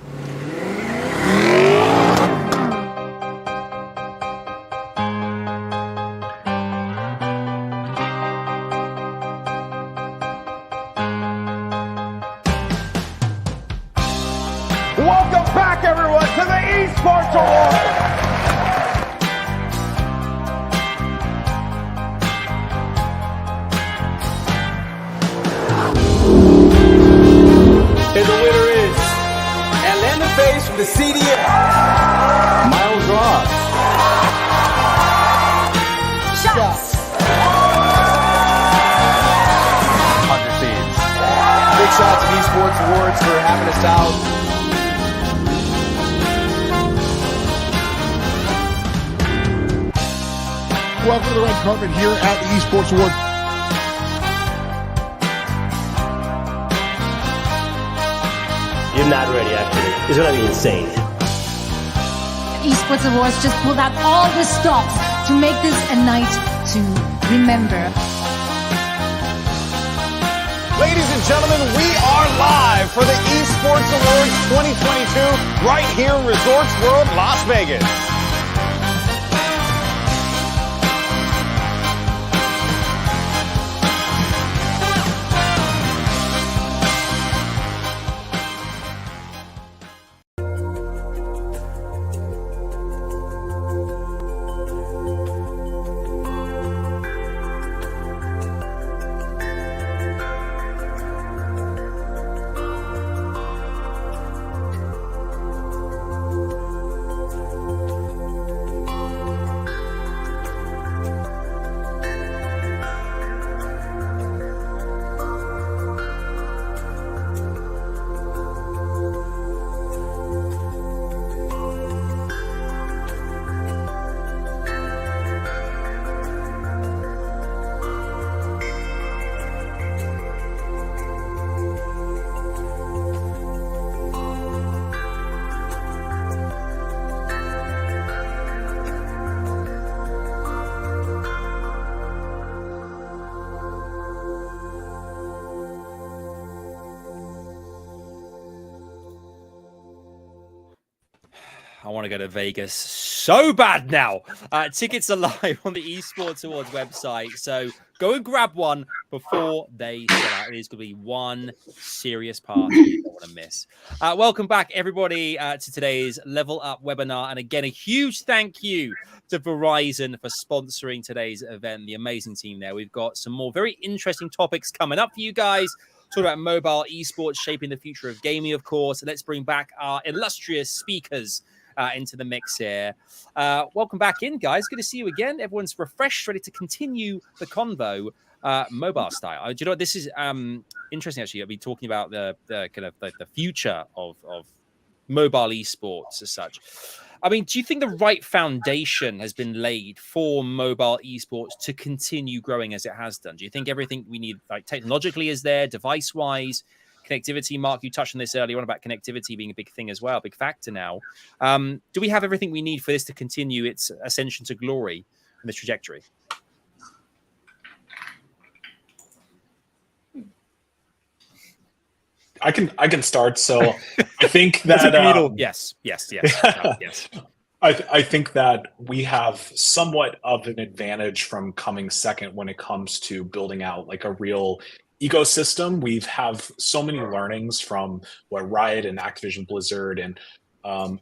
Welcome back, everyone, to the Esports Awards. And the winner is Atlanta Base from the CDF. Miles Ross. Shots. 100 Thieves. Big shout out to Esports Awards for having us out. Welcome to the red carpet here at the Esports Awards. You're not ready, actually. It's gonna be insane. Esports Awards just pulled out all the stops to make this a night to remember. Ladies and gentlemen, we are live for the Esports Awards 2022 right here in Resorts World, Las Vegas. I want to go to Vegas so bad now. Tickets are live on the Esports Awards website, so go and grab one before they sell out. It is going to be one serious party you don't want to miss. Welcome back, everybody, to today's Level Up webinar. And again, a huge thank you to Verizon for sponsoring today's event, the amazing team there. We've got some more very interesting topics coming up for you guys. Talk about mobile esports shaping the future of gaming, of course. And let's bring back our illustrious speakers into the mix here. Welcome back in, guys. Good to see you again. Everyone's refreshed, ready to continue the convo mobile style. Do you know what? This is interesting, actually. I'll be talking about the kind of the future of mobile esports as such. I mean, do you think the right foundation has been laid for mobile esports to continue growing as it has done? Do you think everything we need, like technologically, is there, device-wise, connectivity? Mark, you touched on this earlier on about connectivity being a big thing as well, big factor now. Do we have everything we need for this to continue its ascension to glory and this trajectory? I can start. So I think that yes. I think that we have somewhat of an advantage from coming second when it comes to building out like a real ecosystem. We've have so many learnings from what Riot and Activision Blizzard and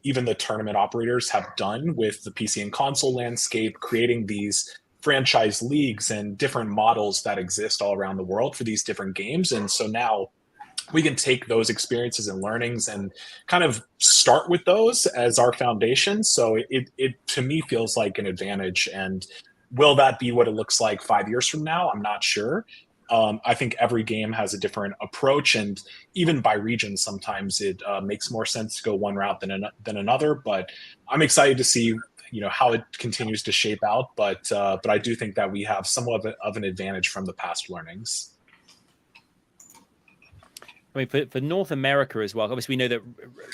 even the tournament operators have done with the PC and console landscape, creating these franchise leagues and different models that exist all around the world for these different games. And so now we can take those experiences and learnings and kind of start with those as our foundation. So it to me feels like an advantage. And will that be what it looks like 5 years from now? I'm not sure. I think every game has a different approach, and even by region, sometimes it makes more sense to go one route than another. But I'm excited to see how it continues to shape out. But I do think that we have somewhat of an advantage from the past learnings. I mean, for North America as well, obviously we know that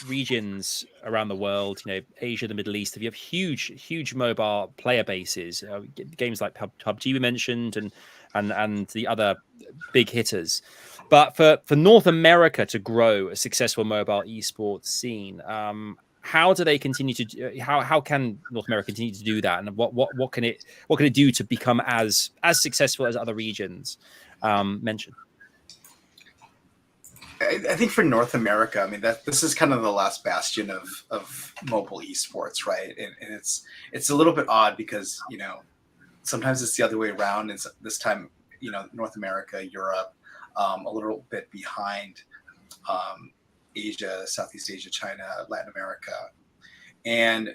regions around the world, Asia, the Middle East, you have huge mobile player bases. Games like PUBG we mentioned, and the other big hitters. But for North America to grow a successful mobile esports scene, how do they continue to? How can North America continue to do that? And what can it do to become as successful as other regions mentioned? I think for North America, I mean, this is kind of the last bastion of mobile esports, right? And it's a little bit odd because sometimes it's the other way around. And this time, North America, Europe, a little bit behind Asia, Southeast Asia, China, Latin America. And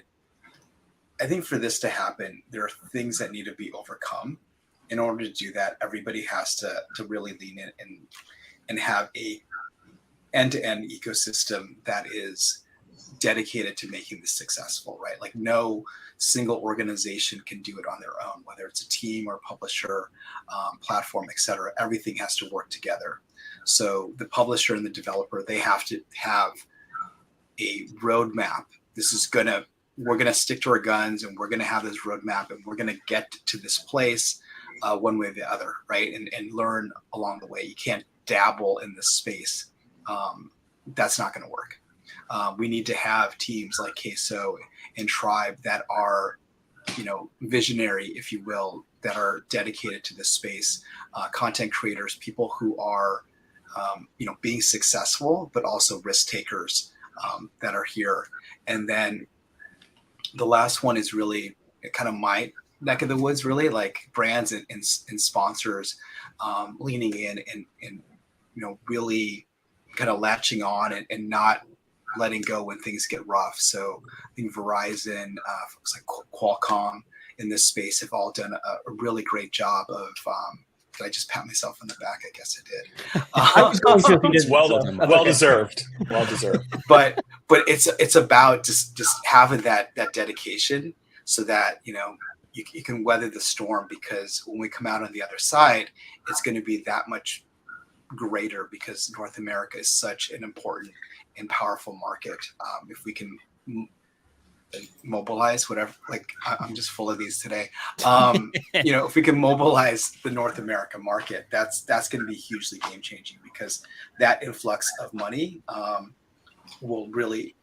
I think for this to happen, there are things that need to be overcome. In order to do that, everybody has to really lean in and have a end-to-end ecosystem that is dedicated to making this successful, right? Like no single organization can do it on their own, whether it's a team or publisher, platform, etc. Everything has to work together. So the publisher and the developer, they have to have a roadmap. We're gonna stick to our guns, and we're gonna have this roadmap, and we're gonna get to this place one way or the other, right? And learn along the way. You can't dabble in this space. That's not going to work. We need to have teams like Queso and Tribe that are, visionary, if you will, that are dedicated to this space. Content creators, people who are, being successful, but also risk takers that are here. And then the last one is really kind of my neck of the woods, really, like brands and sponsors leaning in and really kind of latching on and not letting go when things get rough. So I think Verizon, folks like Qualcomm in this space have all done a really great job of, did I just pat myself on the back? I guess I did. It's well deserved. Well deserved. But it's about just having that dedication so that, you can weather the storm, because when we come out on the other side, it's going to be that much greater, because North America is such an important and powerful market. If we can mobilize whatever, like I'm just full of these today. If we can mobilize the North America market, that's going to be hugely game changing, because that influx of money will really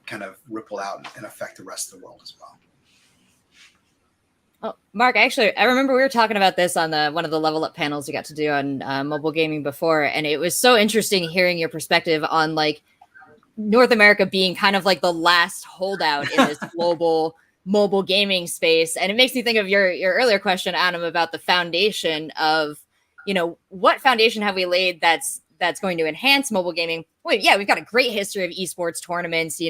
kind of ripple out and affect the rest of the world as well. Oh, Mark, actually, I remember we were talking about this on one of the Level Up panels we got to do on mobile gaming before, and it was so interesting hearing your perspective on like North America being kind of like the last holdout in this global mobile gaming space. And it makes me think of your earlier question, Adam, about the foundation of, what foundation have we laid that's going to enhance mobile gaming? Well, yeah, we've got a great history of esports tournaments,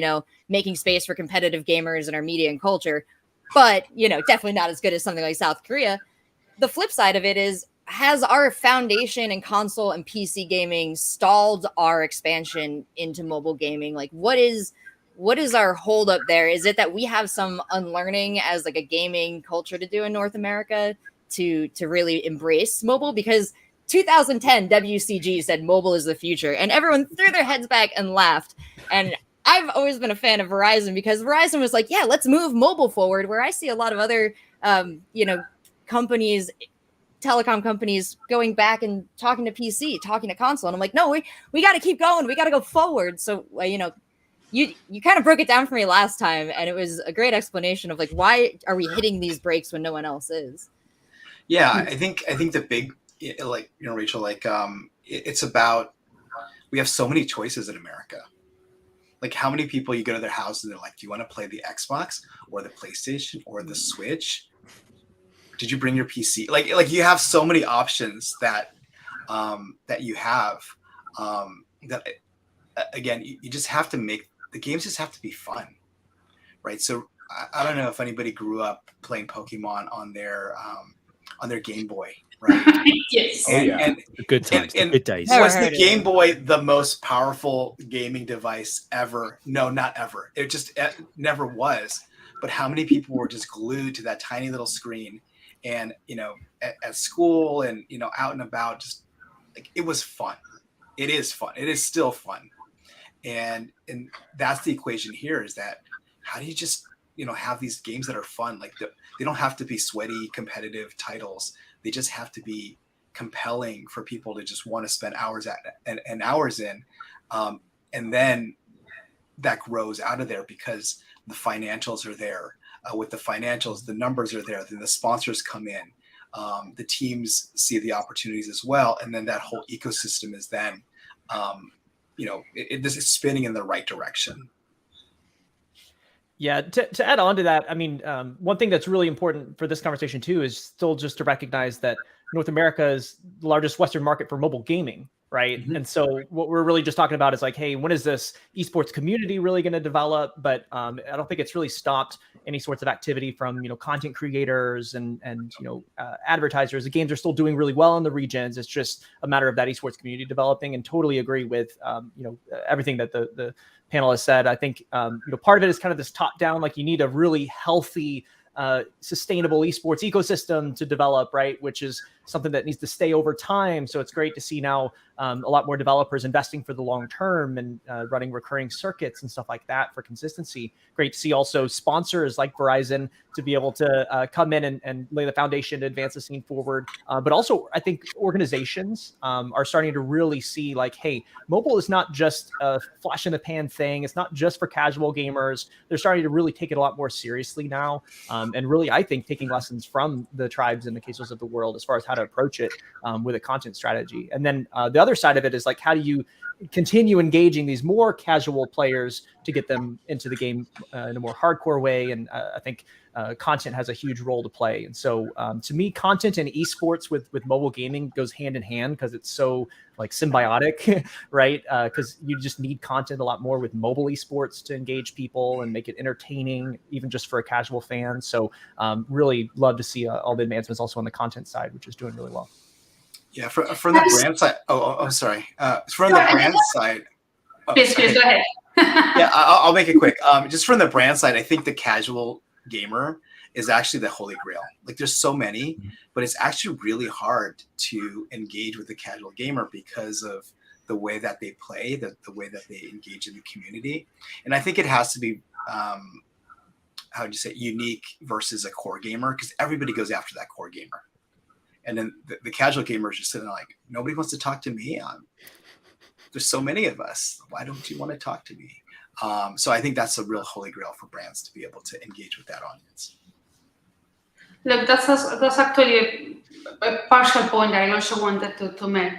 making space for competitive gamers in our media and culture, but, definitely not as good as something like South Korea. The flip side of it is, has our foundation in console and PC gaming stalled our expansion into mobile gaming? Like, what is our holdup there? Is it that we have some unlearning as like a gaming culture to do in North America to really embrace mobile? Because 2010 WCG said mobile is the future, and everyone threw their heads back and laughed. And I've always been a fan of Verizon because Verizon was like, yeah, let's move mobile forward, where I see a lot of other companies, telecom companies, going back and talking to PC, talking to console. And I'm like, no, we got to keep going. We got to go forward. So, you kind of broke it down for me last time, and it was a great explanation of like, why are we hitting these breaks when no one else is? Yeah, I think the big, like, Rachel, like, it's about, we have so many choices in America. Like, how many people you go to their house and they're like, do you want to play the Xbox or the PlayStation or the Switch? Did you bring your PC? Like you have so many options that you have, that again, you just have to make the games just have to be fun, right? So I don't know if anybody grew up playing Pokemon on their Game Boy, right? Yes. And good times, good days. Was the Game Boy the most powerful gaming device ever? No, not ever. It never was. But how many people were just glued to that tiny little screen? And, at school and, out and about, just like, it was fun. It is fun. It is still fun. And that's the equation here, is that how do you just, have these games that are fun? Like, they don't have to be sweaty, competitive titles. They just have to be compelling for people to just want to spend hours and hours in. And then that grows out of there because the financials are there. With the financials, the numbers are there. Then the sponsors come in. The teams see the opportunities as well. And then that whole ecosystem is then, this is spinning in the right direction. Yeah, to add on to that, I mean, one thing that's really important for this conversation too is still just to recognize that North America is the largest Western market for mobile gaming, right? Mm-hmm. And so what we're really just talking about is like, hey, when is this esports community really going to develop? But I don't think it's really stopped any sorts of activity from, content creators and advertisers. The games are still doing really well in the regions. It's just a matter of that esports community developing, and totally agree with, everything that the panelists said. I think, part of it is kind of this top down, like you need a really healthy, sustainable esports ecosystem to develop, right? Which is something that needs to stay over time. So it's great to see now a lot more developers investing for the long term and running recurring circuits and stuff like that for consistency. Great to see also sponsors like Verizon to be able to come in and lay the foundation to advance the scene forward. But also, I think organizations are starting to really see like, hey, mobile is not just a flash in the pan thing. It's not just for casual gamers. They're starting to really take it a lot more seriously now. And really, I think, taking lessons from the tribes and the Quesos of the world as far as how to approach it with a content strategy. And then the other side of it is like, how do you continue engaging these more casual players to get them into the game in a more hardcore way? And I think content has a huge role to play. And so to me, content and esports with mobile gaming goes hand in hand because it's so like symbiotic, right? Because you just need content a lot more with mobile esports to engage people and make it entertaining, even just for a casual fan. So really love to see all the advancements also on the content side, which is doing really well. Yeah, from the brand side. Oh, sorry. From the brand side. Please go ahead. Yeah, I'll make it quick. Just from the brand side, I think the casual gamer is actually the holy grail. Like, there's so many, but it's actually really hard to engage with the casual gamer because of the way that they play, the way that they engage in the community. And I think it has to be, how would you say, unique versus a core gamer, because everybody goes after that core gamer. And then the casual gamer is just sitting there like, nobody wants to talk to me. There's so many of us. Why don't you want to talk to me? So I think that's a real holy grail for brands to be able to engage with that audience. Look, that's actually a partial point that I also wanted to make.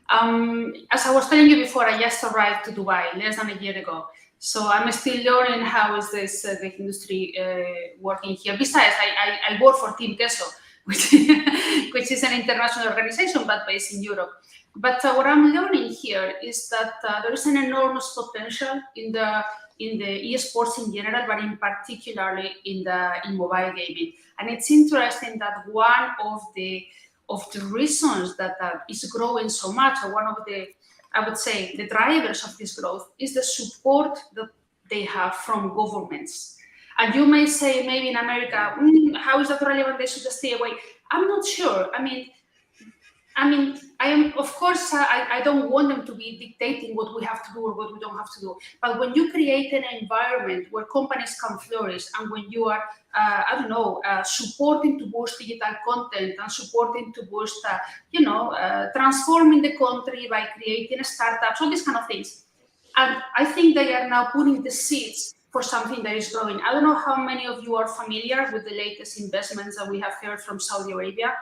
As I was telling you before, I just arrived to Dubai less than a year ago. So I'm still learning how is this the industry working here. Besides, I work for Team Queso, which is an international organization but based in Europe. But what I'm learning here is that there is an enormous potential in the esports in general, but in particularly in mobile gaming. And it's interesting that one of the reasons that is growing so much, or one of the, I would say, the drivers of this growth is the support that they have from governments. And you may say, maybe in America, how is that relevant? They should stay away. I'm not sure. I mean, I am, of course, I don't want them to be dictating what we have to do or what we don't have to do. But when you create an environment where companies can flourish, and when you are, supporting to boost digital content and supporting to boost, transforming the country by creating startups, all these kind of things. And I think they are now putting the seeds for something that is growing. I don't know how many of you are familiar with the latest investments that we have heard from Saudi Arabia.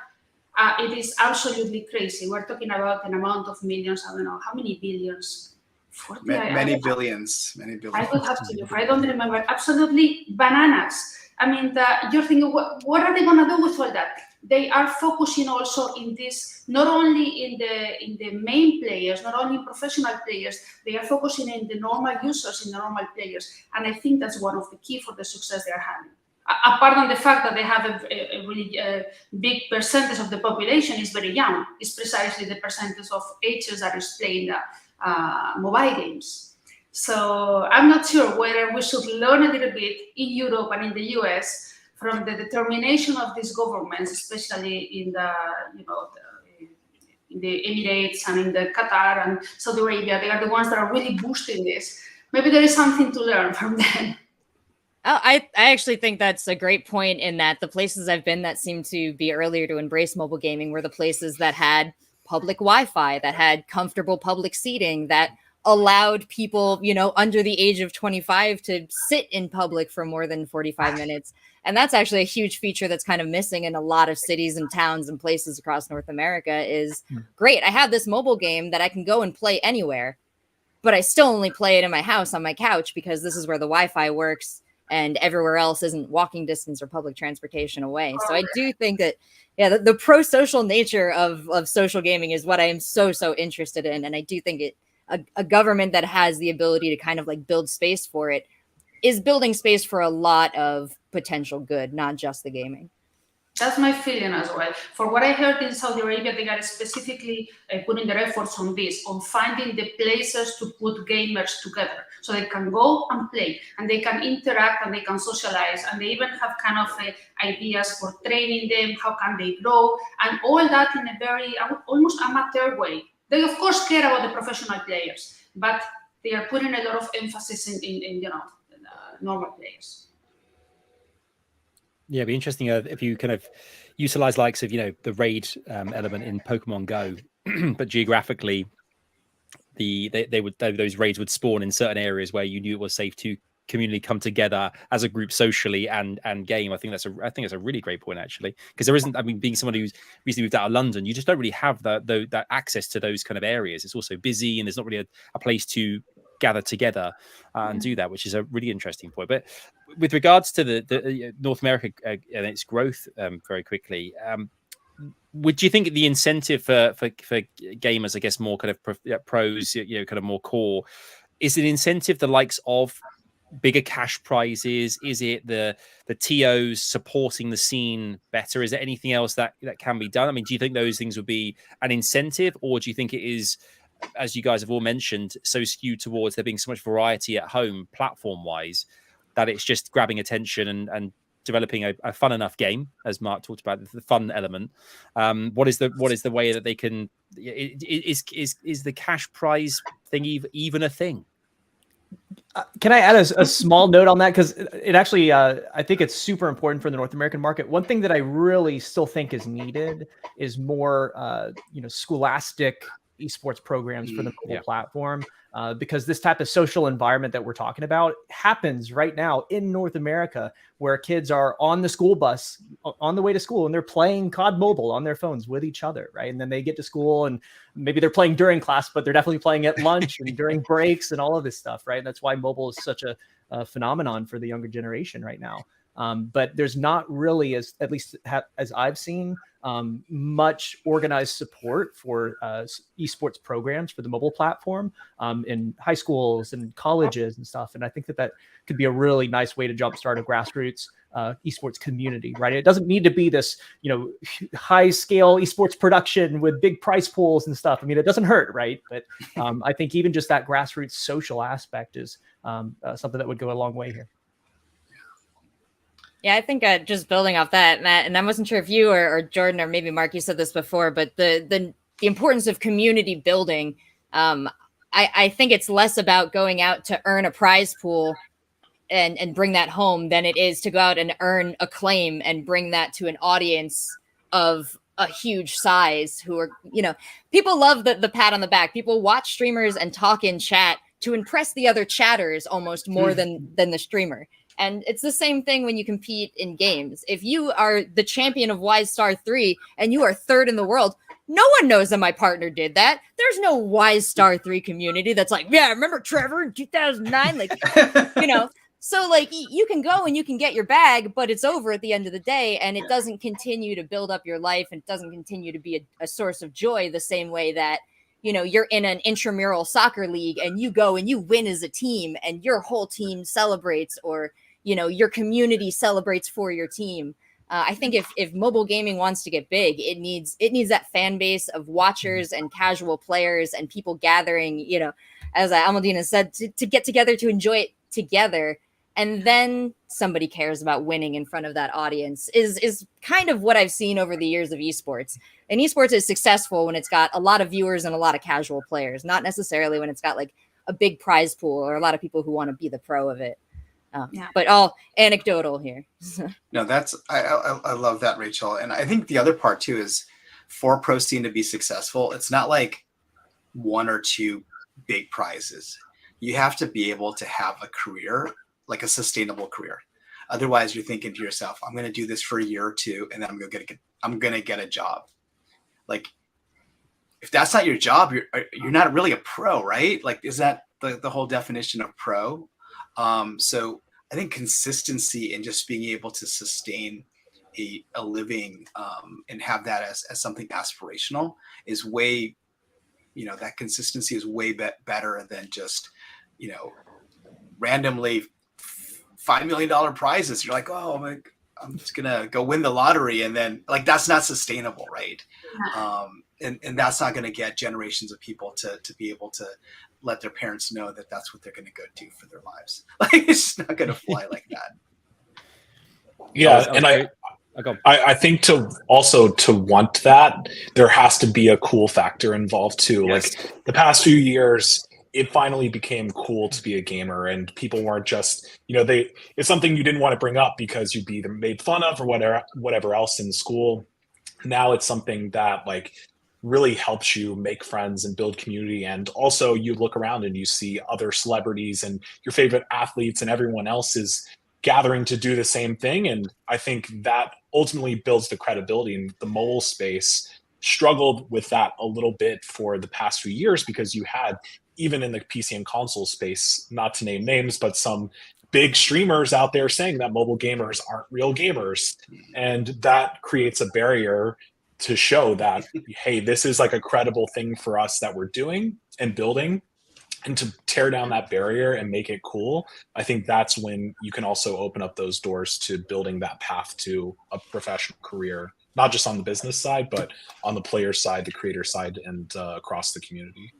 It is absolutely crazy. We're talking about an amount of millions. I don't know how many billions. 40, many billions. I would have to look. I don't remember. Absolutely bananas. I mean, you're thinking, what are they going to do with all that? They are focusing also in this, not only in the main players, not only professional players. They are focusing in the normal users, in the normal players, and I think that's one of the key for the success they are having. Apart from the fact that they have a really big percentage of the population is very young, is precisely the percentage of ages that is playing mobile games. So I'm not sure whether we should learn a little bit in Europe and in the US from the determination of these governments, especially in the Emirates and in the Qatar and Saudi Arabia. They are the ones that are really boosting this. Maybe there is something to learn from them. I actually think that's a great point, in that the places I've been that seemed to be earlier to embrace mobile gaming were the places that had public Wi-Fi, that had comfortable public seating, that allowed people, under the age of 25 to sit in public for more than 45 minutes. And that's actually a huge feature that's kind of missing in a lot of cities and towns and places across North America. Is great, I have this mobile game that I can go and play anywhere, but I still only play it in my house on my couch because this is where the Wi-Fi works, and everywhere else isn't walking distance or public transportation away. So I do think that, the pro-social nature of social gaming is what I am so interested in. And I do think a government that has the ability to kind of like build space for it is building space for a lot of potential good, not just the gaming. That's my feeling as well. For what I heard in Saudi Arabia, they are specifically putting their efforts on this, on finding the places to put gamers together so they can go and play and they can interact and they can socialize, and they even have kind of ideas for training them, how can they grow, and all that in a very almost amateur way. They of course care about the professional players, but they are putting a lot of emphasis in normal players. Yeah, it'd be interesting if you kind of utilize likes of, the raid element in Pokemon Go, but geographically, those raids would spawn in certain areas where you knew it was safe to community come together as a group socially and game. I think that's a really great point, actually, because there isn't. I mean, being someone who's recently moved out of London, you just don't really have that access to those kind of areas. It's also busy, and there's not really a place to gather together and do that, which is a really interesting point. But with regards to the North America and its growth very quickly, would you think the incentive for gamers, I guess more kind of pros, kind of more core, is an incentive the likes of bigger cash prizes? Is it the TOs supporting the scene better? Is there anything else that can be done? I mean, do you think those things would be an incentive, or do you think it is, as you guys have all mentioned, so skewed towards there being so much variety at home platform wise that it's just grabbing attention and developing a fun enough game, as Mark talked about, the fun element? What is the way that they can, is the cash prize thing even a thing? Can I add a small note on that? Because it actually, I think it's super important for the North American market. One thing that I really still think is needed is more, scholastic esports programs for the mobile platform, because this type of social environment that we're talking about happens right now in North America, where kids are on the school bus on the way to school and they're playing COD Mobile on their phones with each other, right? And then they get to school and maybe they're playing during class, but they're definitely playing at lunch and during breaks and all of this stuff, right? And that's why mobile is such a phenomenon for the younger generation right now. But there's not really, as I've seen, much organized support for esports programs for the mobile platform in high schools and colleges and stuff. And I think that could be a really nice way to jumpstart a grassroots esports community, right? It doesn't need to be this, high scale esports production with big prize pools and stuff. I mean, it doesn't hurt, right? But I think even just that grassroots social aspect is something that would go a long way here. Yeah, I think just building off that, Matt, and I wasn't sure if you or Jordan or maybe Mark, you said this before, but the importance of community building, I think it's less about going out to earn a prize pool and bring that home than it is to go out and earn acclaim and bring that to an audience of a huge size who are, people love the pat on the back. People watch streamers and talk in chat to impress the other chatters almost more than the streamer. And it's the same thing when you compete in games. If you are the champion of WiseStar 3 and you are third in the world, no one knows that my partner did that. There's no WiseStar 3 community that's like, yeah, remember Trevor in 2009? So like you can go and you can get your bag, but it's over at the end of the day. And it doesn't continue to build up your life and it doesn't continue to be a source of joy the same way that, you're in an intramural soccer league and you go and you win as a team and your whole team celebrates, or your community celebrates for your team. I think if mobile gaming wants to get big, it needs that fan base of watchers and casual players and people gathering, as Almudena said, to get together to enjoy it together. And then somebody cares about winning in front of that audience is kind of what I've seen over the years of esports. And esports is successful when it's got a lot of viewers and a lot of casual players, not necessarily when it's got like a big prize pool or a lot of people who want to be the pro of it. But all anecdotal here. No, I love that, Rachel. And I think the other part too is for pro scene to be successful, it's not like one or two big prizes. You have to be able to have a career, like a sustainable career. Otherwise, you're thinking to yourself, I'm going to do this for a year or two, and then I'm going to get a job. Like, if that's not your job, you're not really a pro, right? Like, is that the whole definition of pro? So I think consistency and just being able to sustain a living and have that as something aspirational is way, that consistency is way better than just, randomly $5 million prizes. You're like, oh, I'm just going to go win the lottery. And then like, that's not sustainable. Right. And that's not going to get generations of people to be able to let their parents know that that's what they're going to go do for their lives. Like, it's just not going to fly like that. Yeah. And I think to want that, there has to be a cool factor involved too. Yes. Like the past few years, it finally became cool to be a gamer, and people weren't just, it's something you didn't want to bring up because you'd be either made fun of or whatever else in school. Now it's something that like really helps you make friends and build community. And also you look around and you see other celebrities and your favorite athletes and everyone else is gathering to do the same thing. And I think that ultimately builds the credibility. And the mobile space struggled with that a little bit for the past few years because you had, even in the PC and console space, not to name names, but some big streamers out there saying that mobile gamers aren't real gamers. And that creates a barrier to show that, hey, this is like a credible thing for us that we're doing and building. And to tear down that barrier and make it cool, I think that's when you can also open up those doors to building that path to a professional career, not just on the business side, but on the player side, the creator side, and across the community.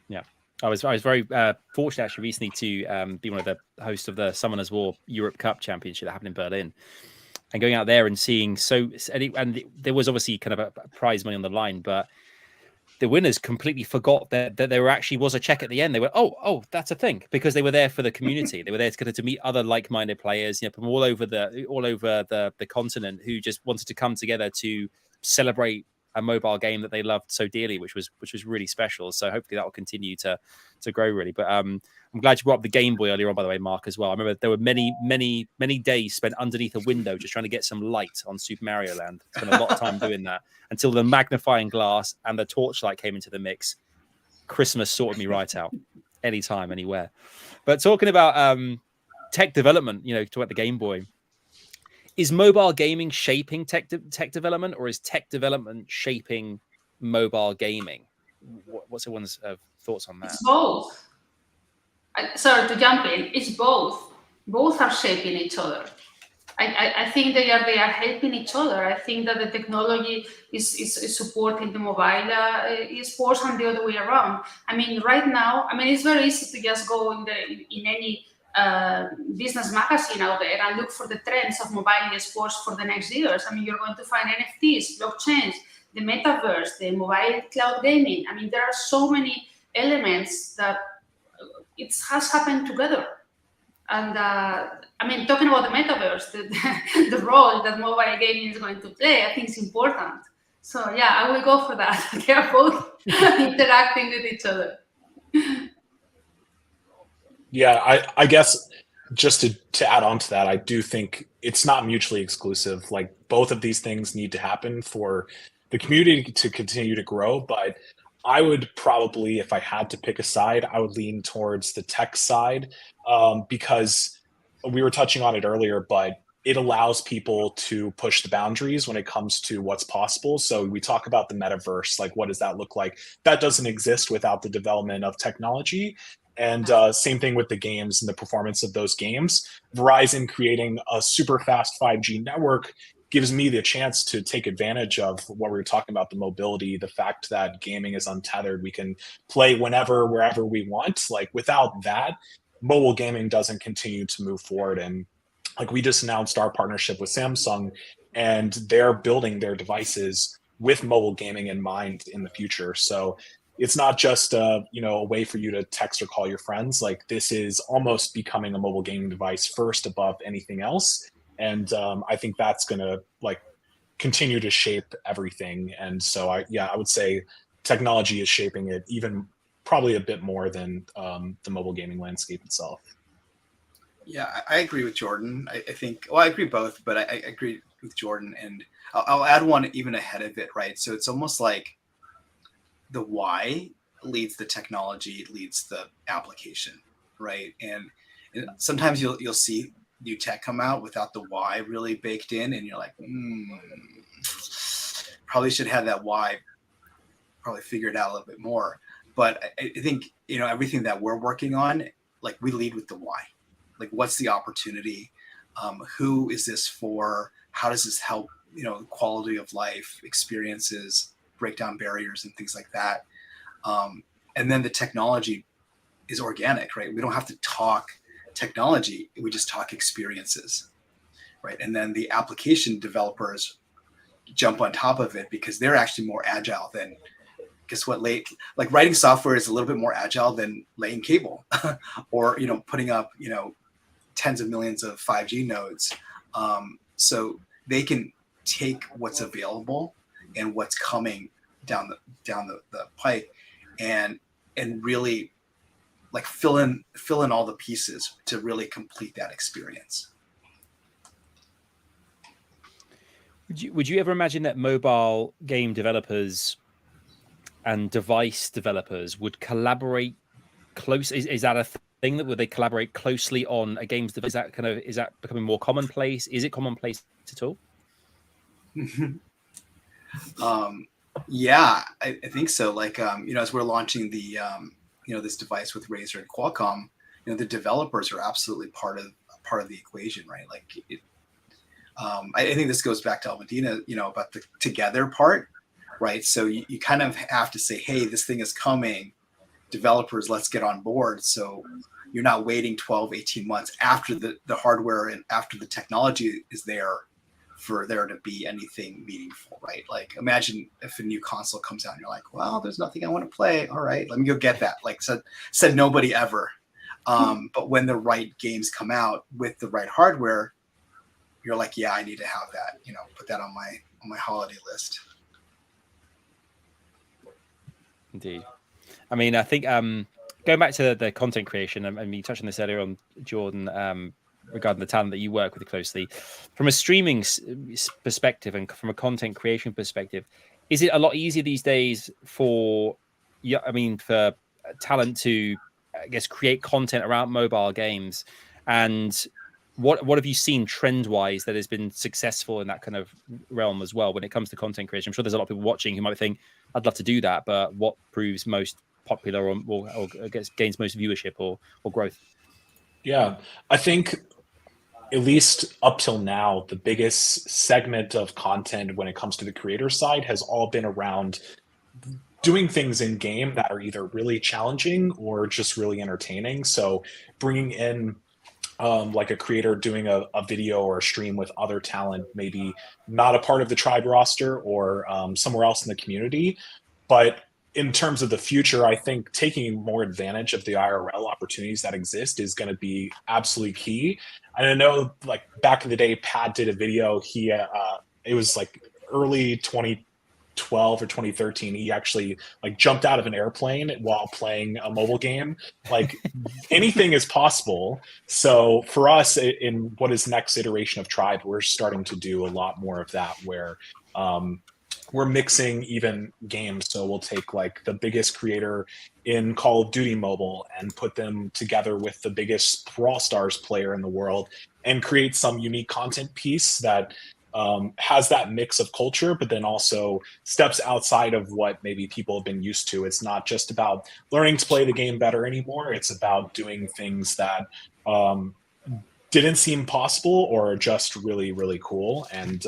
Yeah, I was very fortunate actually recently to be one of the hosts of the Summoners War Europe Cup Championship that happened in Berlin, and going out there and seeing and there was obviously kind of a prize money on the line, but the winners completely forgot that there actually was a check at the end. They were, oh, that's a thing, because they were there for the community. They were there to meet other like-minded players, from all over the continent who just wanted to come together to celebrate a mobile game that they loved so dearly, which was really special. So hopefully that will continue to grow really. But I'm glad you brought up the Game Boy earlier on, by the way, Mark, as well. I remember there were many days spent underneath a window just trying to get some light on Super Mario Land. Spent a lot of time doing that until the magnifying glass and the torchlight came into the mix. Christmas sorted me right out. Anytime, anywhere. But talking about tech development, talk about the Game Boy. Is mobile gaming shaping tech development, or is tech development shaping mobile gaming? What's everyone's thoughts on that? It's both. Sorry to jump in. It's both. Both are shaping each other. I think they are helping each other. I think that the technology is supporting the mobile esports and the other way around. I mean, right now, it's very easy to just go in any business magazine out there and look for the trends of mobile esports for the next years. You're going to find NFTs, blockchains, the metaverse, the mobile cloud gaming. There are so many elements that it has happened together. And talking about the metaverse, the role that mobile gaming is going to play, I think is important. So yeah, I will go for that. They are both interacting with each other. Yeah, I guess just to add on to that, I do think it's not mutually exclusive. Like, both of these things need to happen for the community to continue to grow. But I would probably, if I had to pick a side, I would lean towards the tech side, because we were touching on it earlier, but it allows people to push the boundaries when it comes to what's possible. So we talk about the metaverse, like, what does that look like? That doesn't exist without the development of technology. And same thing with the games and the performance of those games. Verizon creating a super fast 5G network gives me the chance to take advantage of what we were talking about, the mobility, the fact that gaming is untethered. We can play whenever, wherever we want. Like, without that, mobile gaming doesn't continue to move forward. And like, we just announced our partnership with Samsung, and they're building their devices with mobile gaming in mind in the future. So it's not just a way for you to text or call your friends. Like, this is almost becoming a mobile gaming device first above anything else. And I think that's going to continue to shape everything. And so I would say technology is shaping it even probably a bit more than the mobile gaming landscape itself. Yeah, I agree with Jordan. I think, I agree both, but I agree with Jordan. And I'll add one even ahead of it, right? So it's almost like the why leads the technology, leads the application, right? And sometimes you'll see new tech come out without the why really baked in, and you're like, probably should have that why probably figured out a little bit more. But I think, everything that we're working on, like, we lead with the why. Like, what's the opportunity? Who is this for? How does this help, quality of life, experiences, break down barriers and things like that. And then the technology is organic, right? We don't have to talk technology. We just talk experiences, right? And then the application developers jump on top of it because they're actually more agile than, guess what, writing software is a little bit more agile than laying cable or, putting up, tens of millions of 5G nodes. So they can take what's available and what's coming down the pipe and really fill in all the pieces to really complete that experience. Would you ever imagine that mobile game developers and device developers would collaborate close? Is that a thing that would they collaborate closely on a game's device? Is that becoming more commonplace? Is it commonplace at all? Yeah, I think so. As we're launching the this device with Razer and Qualcomm, the developers are absolutely part of the equation, right? I think this goes back to Almudena, about the together part, right? So you kind of have to say, hey, this thing is coming, developers, let's get on board. So you're not waiting 12, 18 months after the hardware and after the technology is there for there to be anything meaningful, right? Like, imagine if a new console comes out and you're like, well, there's nothing I want to play. All right, let me go get that. Said nobody ever. But when the right games come out with the right hardware, you're like, yeah, I need to have that, put that on my holiday list. Indeed. I mean, I think going back to the content creation, and you touched on this earlier on, Jordan, regarding the talent that you work with closely, from a streaming perspective and from a content creation perspective, is it a lot easier these days for talent to, I guess, create content around mobile games? And what have you seen trend wise that has been successful in that kind of realm as well when it comes to content creation? I'm sure there's a lot of people watching who might think, I'd love to do that, but what proves most popular or gains most viewership or growth? Yeah, I think at least up till now, the biggest segment of content when it comes to the creator side has all been around doing things in game that are either really challenging or just really entertaining. So bringing in like a creator doing a video or a stream with other talent, maybe not a part of the tribe roster or somewhere else in the community. But in terms of the future, I think taking more advantage of the IRL opportunities that exist is going to be absolutely key. And I know, like, back in the day, Pat did a video. It was like early 2012 or 2013. He actually like jumped out of an airplane while playing a mobile game. Like, anything is possible. So for us, in what is the next iteration of Tribe, we're starting to do a lot more of that, where we're mixing even games. So we'll take like the biggest creator in Call of Duty Mobile and put them together with the biggest Brawl Stars player in the world and create some unique content piece that has that mix of culture, but then also steps outside of what maybe people have been used to. It's not just about learning to play the game better anymore. It's about doing things that didn't seem possible or just really, really cool. And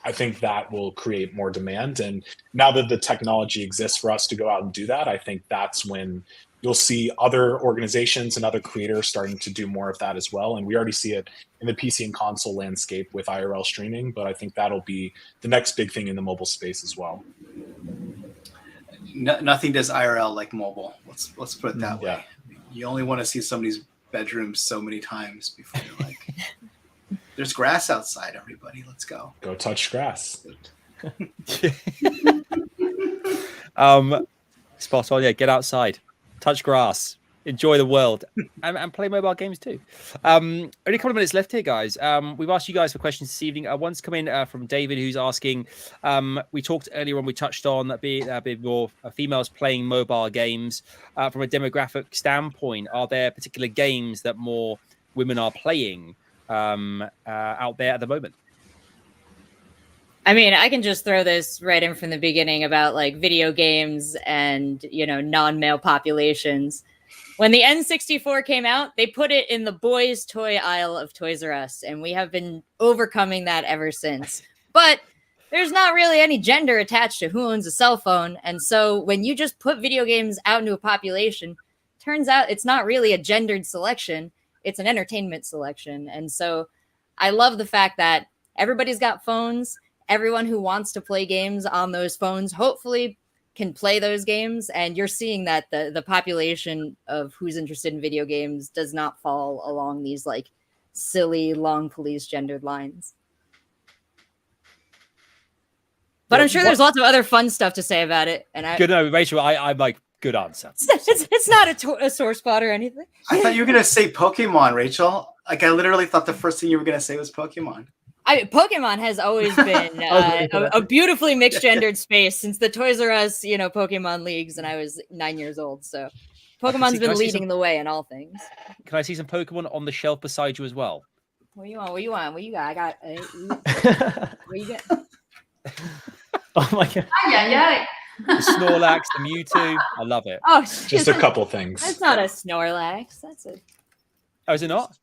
I think that will create more demand. And now that the technology exists for us to go out and do that, I think that's when you'll see other organizations and other creators starting to do more of that as well. And we already see it in the PC and console landscape with IRL streaming, but I think that'll be the next big thing in the mobile space as well. Nothing does IRL like mobile. Let's put it that way. You only want to see somebody's bedroom so many times before you're like, there's grass outside, everybody. Let's go. Go touch grass. Spot on. Yeah, get outside, touch grass, enjoy the world, and play mobile games too. Only a couple of minutes left here, guys. We've asked you guys for questions this evening. One's come in from David, who's asking, we talked earlier on, we touched on that being more females playing mobile games. From a demographic standpoint, are there particular games that more women are playing out there at the moment? I mean, I can just throw this right in from the beginning about like video games and, non-male populations. When the N64 came out, they put it in the boys' toy aisle of Toys R Us, and we have been overcoming that ever since. But there's not really any gender attached to who owns a cell phone. And so when you just put video games out into a population, turns out it's not really a gendered selection. It's an entertainment selection. And so I love the fact that everybody's got phones. Everyone who wants to play games on those phones hopefully can play those games. And you're seeing that the population of who's interested in video games does not fall along these like silly, long police gendered lines. But I'm sure there's lots of other fun stuff to say about it. And Good, no, Rachel, I'm like, good answer. It's not a sore spot or anything. I thought you were going to say Pokemon, Rachel. Like, I literally thought the first thing you were going to say was Pokemon. Pokemon has always been a beautifully mixed gendered space since the Toys R Us, Pokemon leagues, and I was 9 years old. So Pokemon's been leading the way in all things. Can I see some Pokemon on the shelf beside you as well? What you want? What you want? What you got? I got. What you got? Oh my god! Yeah. The Snorlax, the Mewtwo. I love it. Oh, just a couple things. That's not a Snorlax. That's a. Oh, is it not?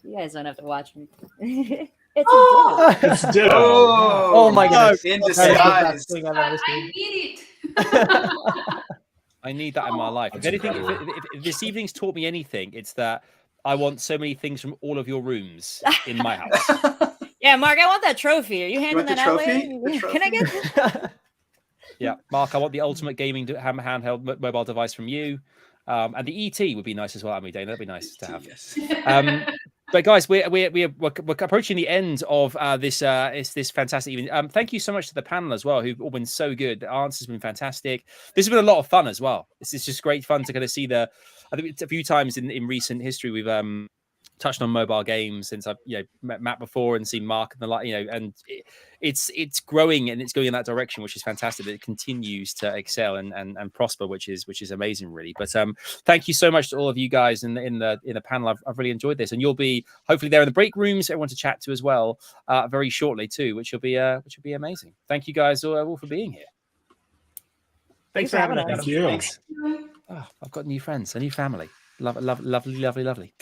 You guys don't have to watch me. It's Oh! a It's ditto. Oh my god! In disguise. I need it. I need that in my life. If anything, if this evening's taught me anything, it's that I want so many things from all of your rooms in my house. Yeah, Mark, I want that trophy. Are you handing that out later? Can I get that? Yeah, Mark, I want the ultimate gaming handheld mobile device from you. And the ET would be nice as well, Almudena. That'd be nice to have. Yes. But guys, we're approaching the end of this fantastic evening. Thank you so much to the panel as well, who've all been so good. The answers have been fantastic. This has been a lot of fun as well. This is just great fun to kind of see I think it's a few times in recent history we've touched on mobile games since I've met Matt before and seen Mark and the like, and it's growing and it's going in that direction, which is fantastic. It continues to excel and prosper, which is amazing, really. But thank you so much to all of you guys in the panel. I've really enjoyed this, and you'll be hopefully there in the break rooms, everyone to chat to as well, very shortly too, which will be amazing. Thank you guys all for being here. Thanks for having us. Thank you. Thanks. Oh, I've got new friends, a new family. Lovely.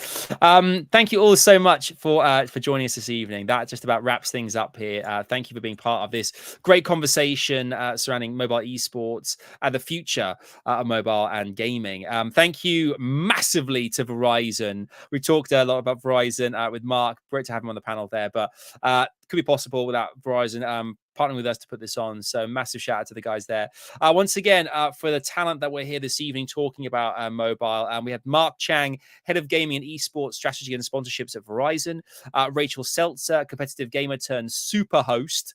Thank you all so much for joining us this evening. That just about wraps things up here. Thank you for being part of this great conversation surrounding mobile esports and the future of mobile and gaming. Thank you massively to Verizon. We talked a lot about Verizon with Mark. Great to have him on the panel there, but could be possible without Verizon partnering with us to put this on. So massive shout out to the guys there. Once again, for the talent that we're here this evening talking about mobile, we had Mark Chang, Head of Gaming and Esports Strategy and Sponsorships at Verizon, Rachel Seltzer, competitive gamer turned super host,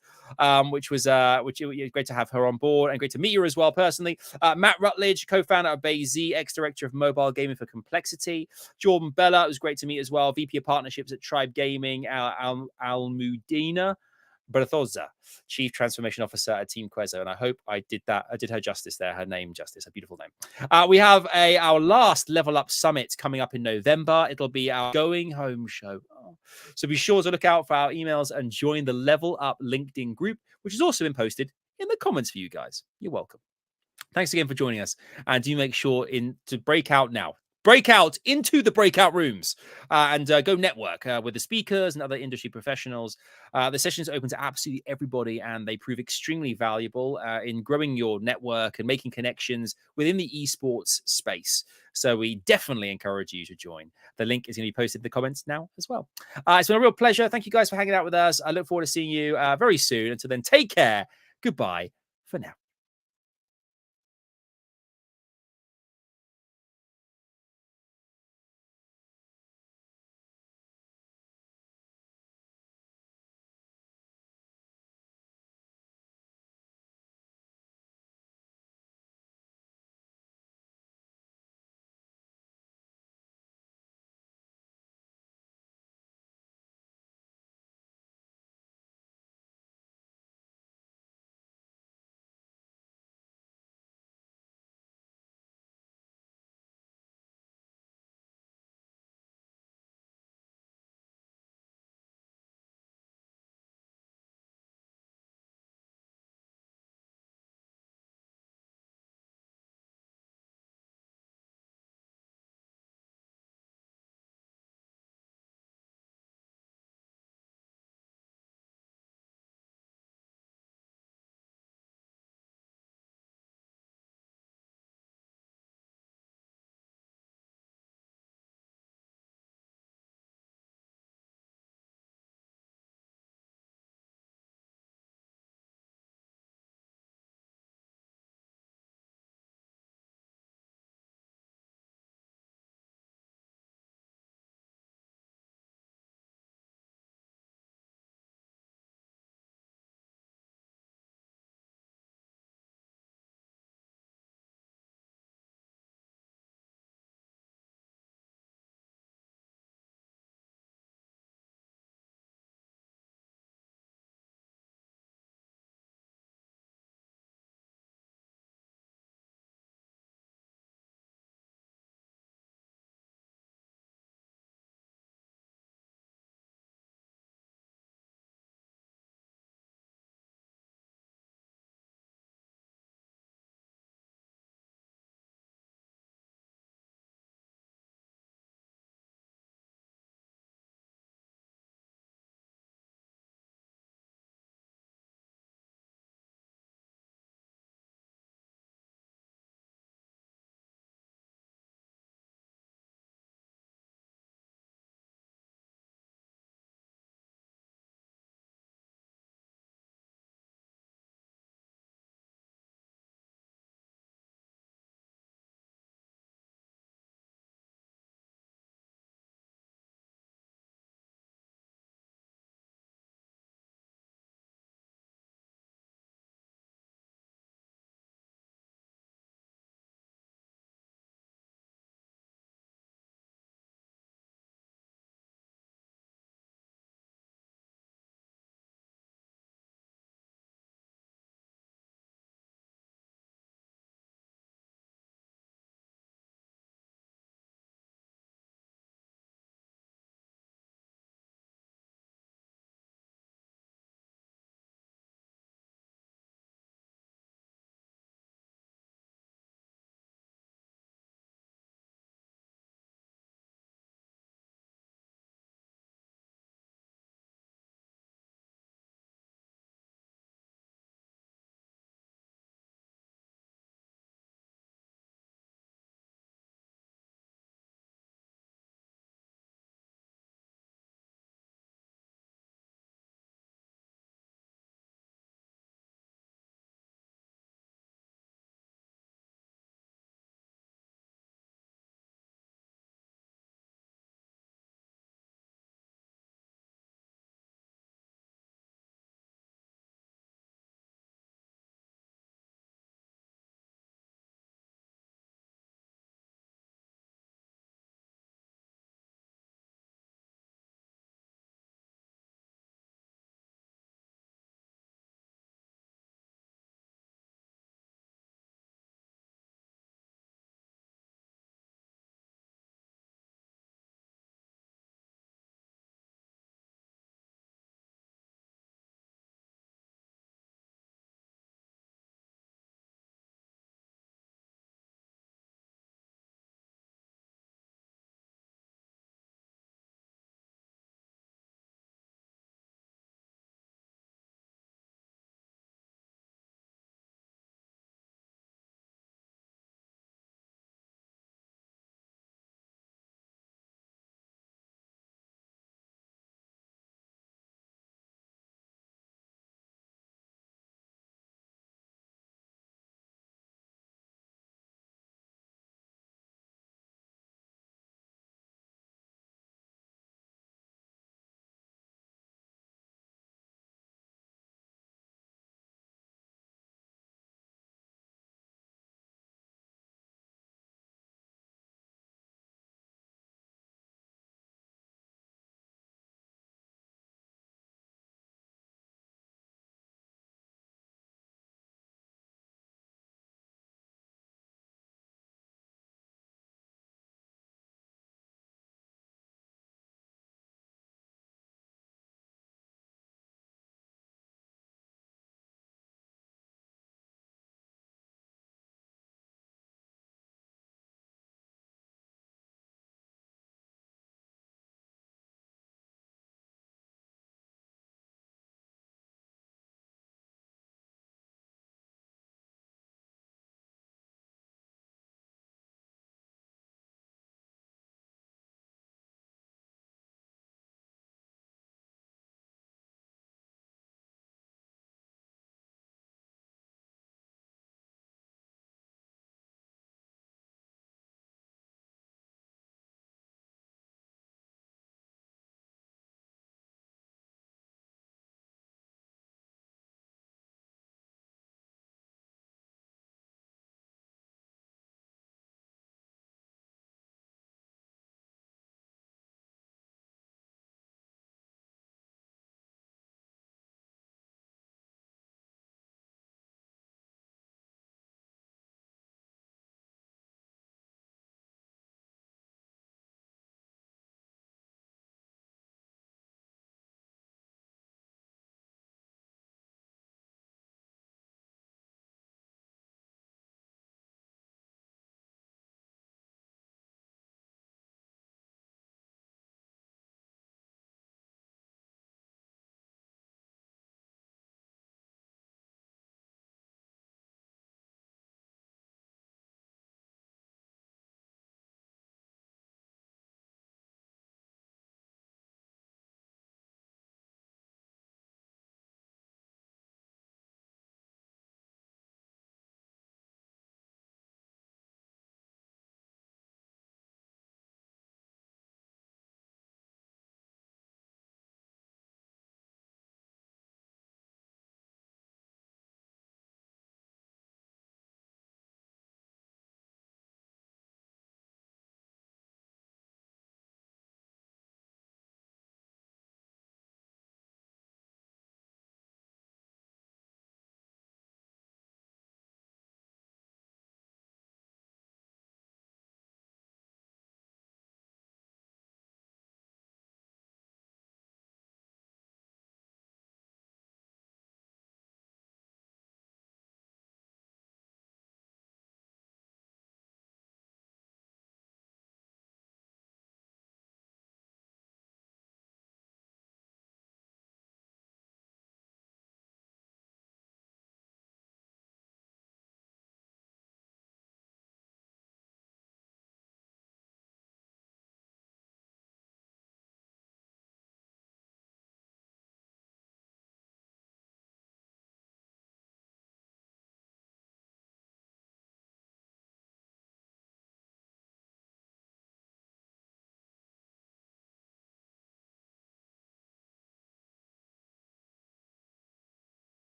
which was great to have her on board and great to meet her as well personally. Matt Rutledge, co-founder of BAYZ, ex-director of mobile gaming for Complexity. Jordan Bellar, it was great to meet as well, VP of Partnerships at Tribe Gaming, Almudena. Berzosa, Chief Transformation Officer at Team Queso, and I hope I did her justice there, her name justice, a beautiful name. We have our last Level Up Summit coming up in November. It'll be our going home show. So be sure to look out for our emails and join the Level Up LinkedIn group, which has also been posted in the comments for you guys. You're welcome. Thanks again for joining us, and do make sure to break out now. Break out into the breakout rooms and go network with the speakers and other industry professionals. The session is open to absolutely everybody, and they prove extremely valuable in growing your network and making connections within the esports space. So we definitely encourage you to join. The link is going to be posted in the comments now as well. It's been a real pleasure. Thank you guys for hanging out with us. I look forward to seeing you very soon. Until then, take care. Goodbye for now.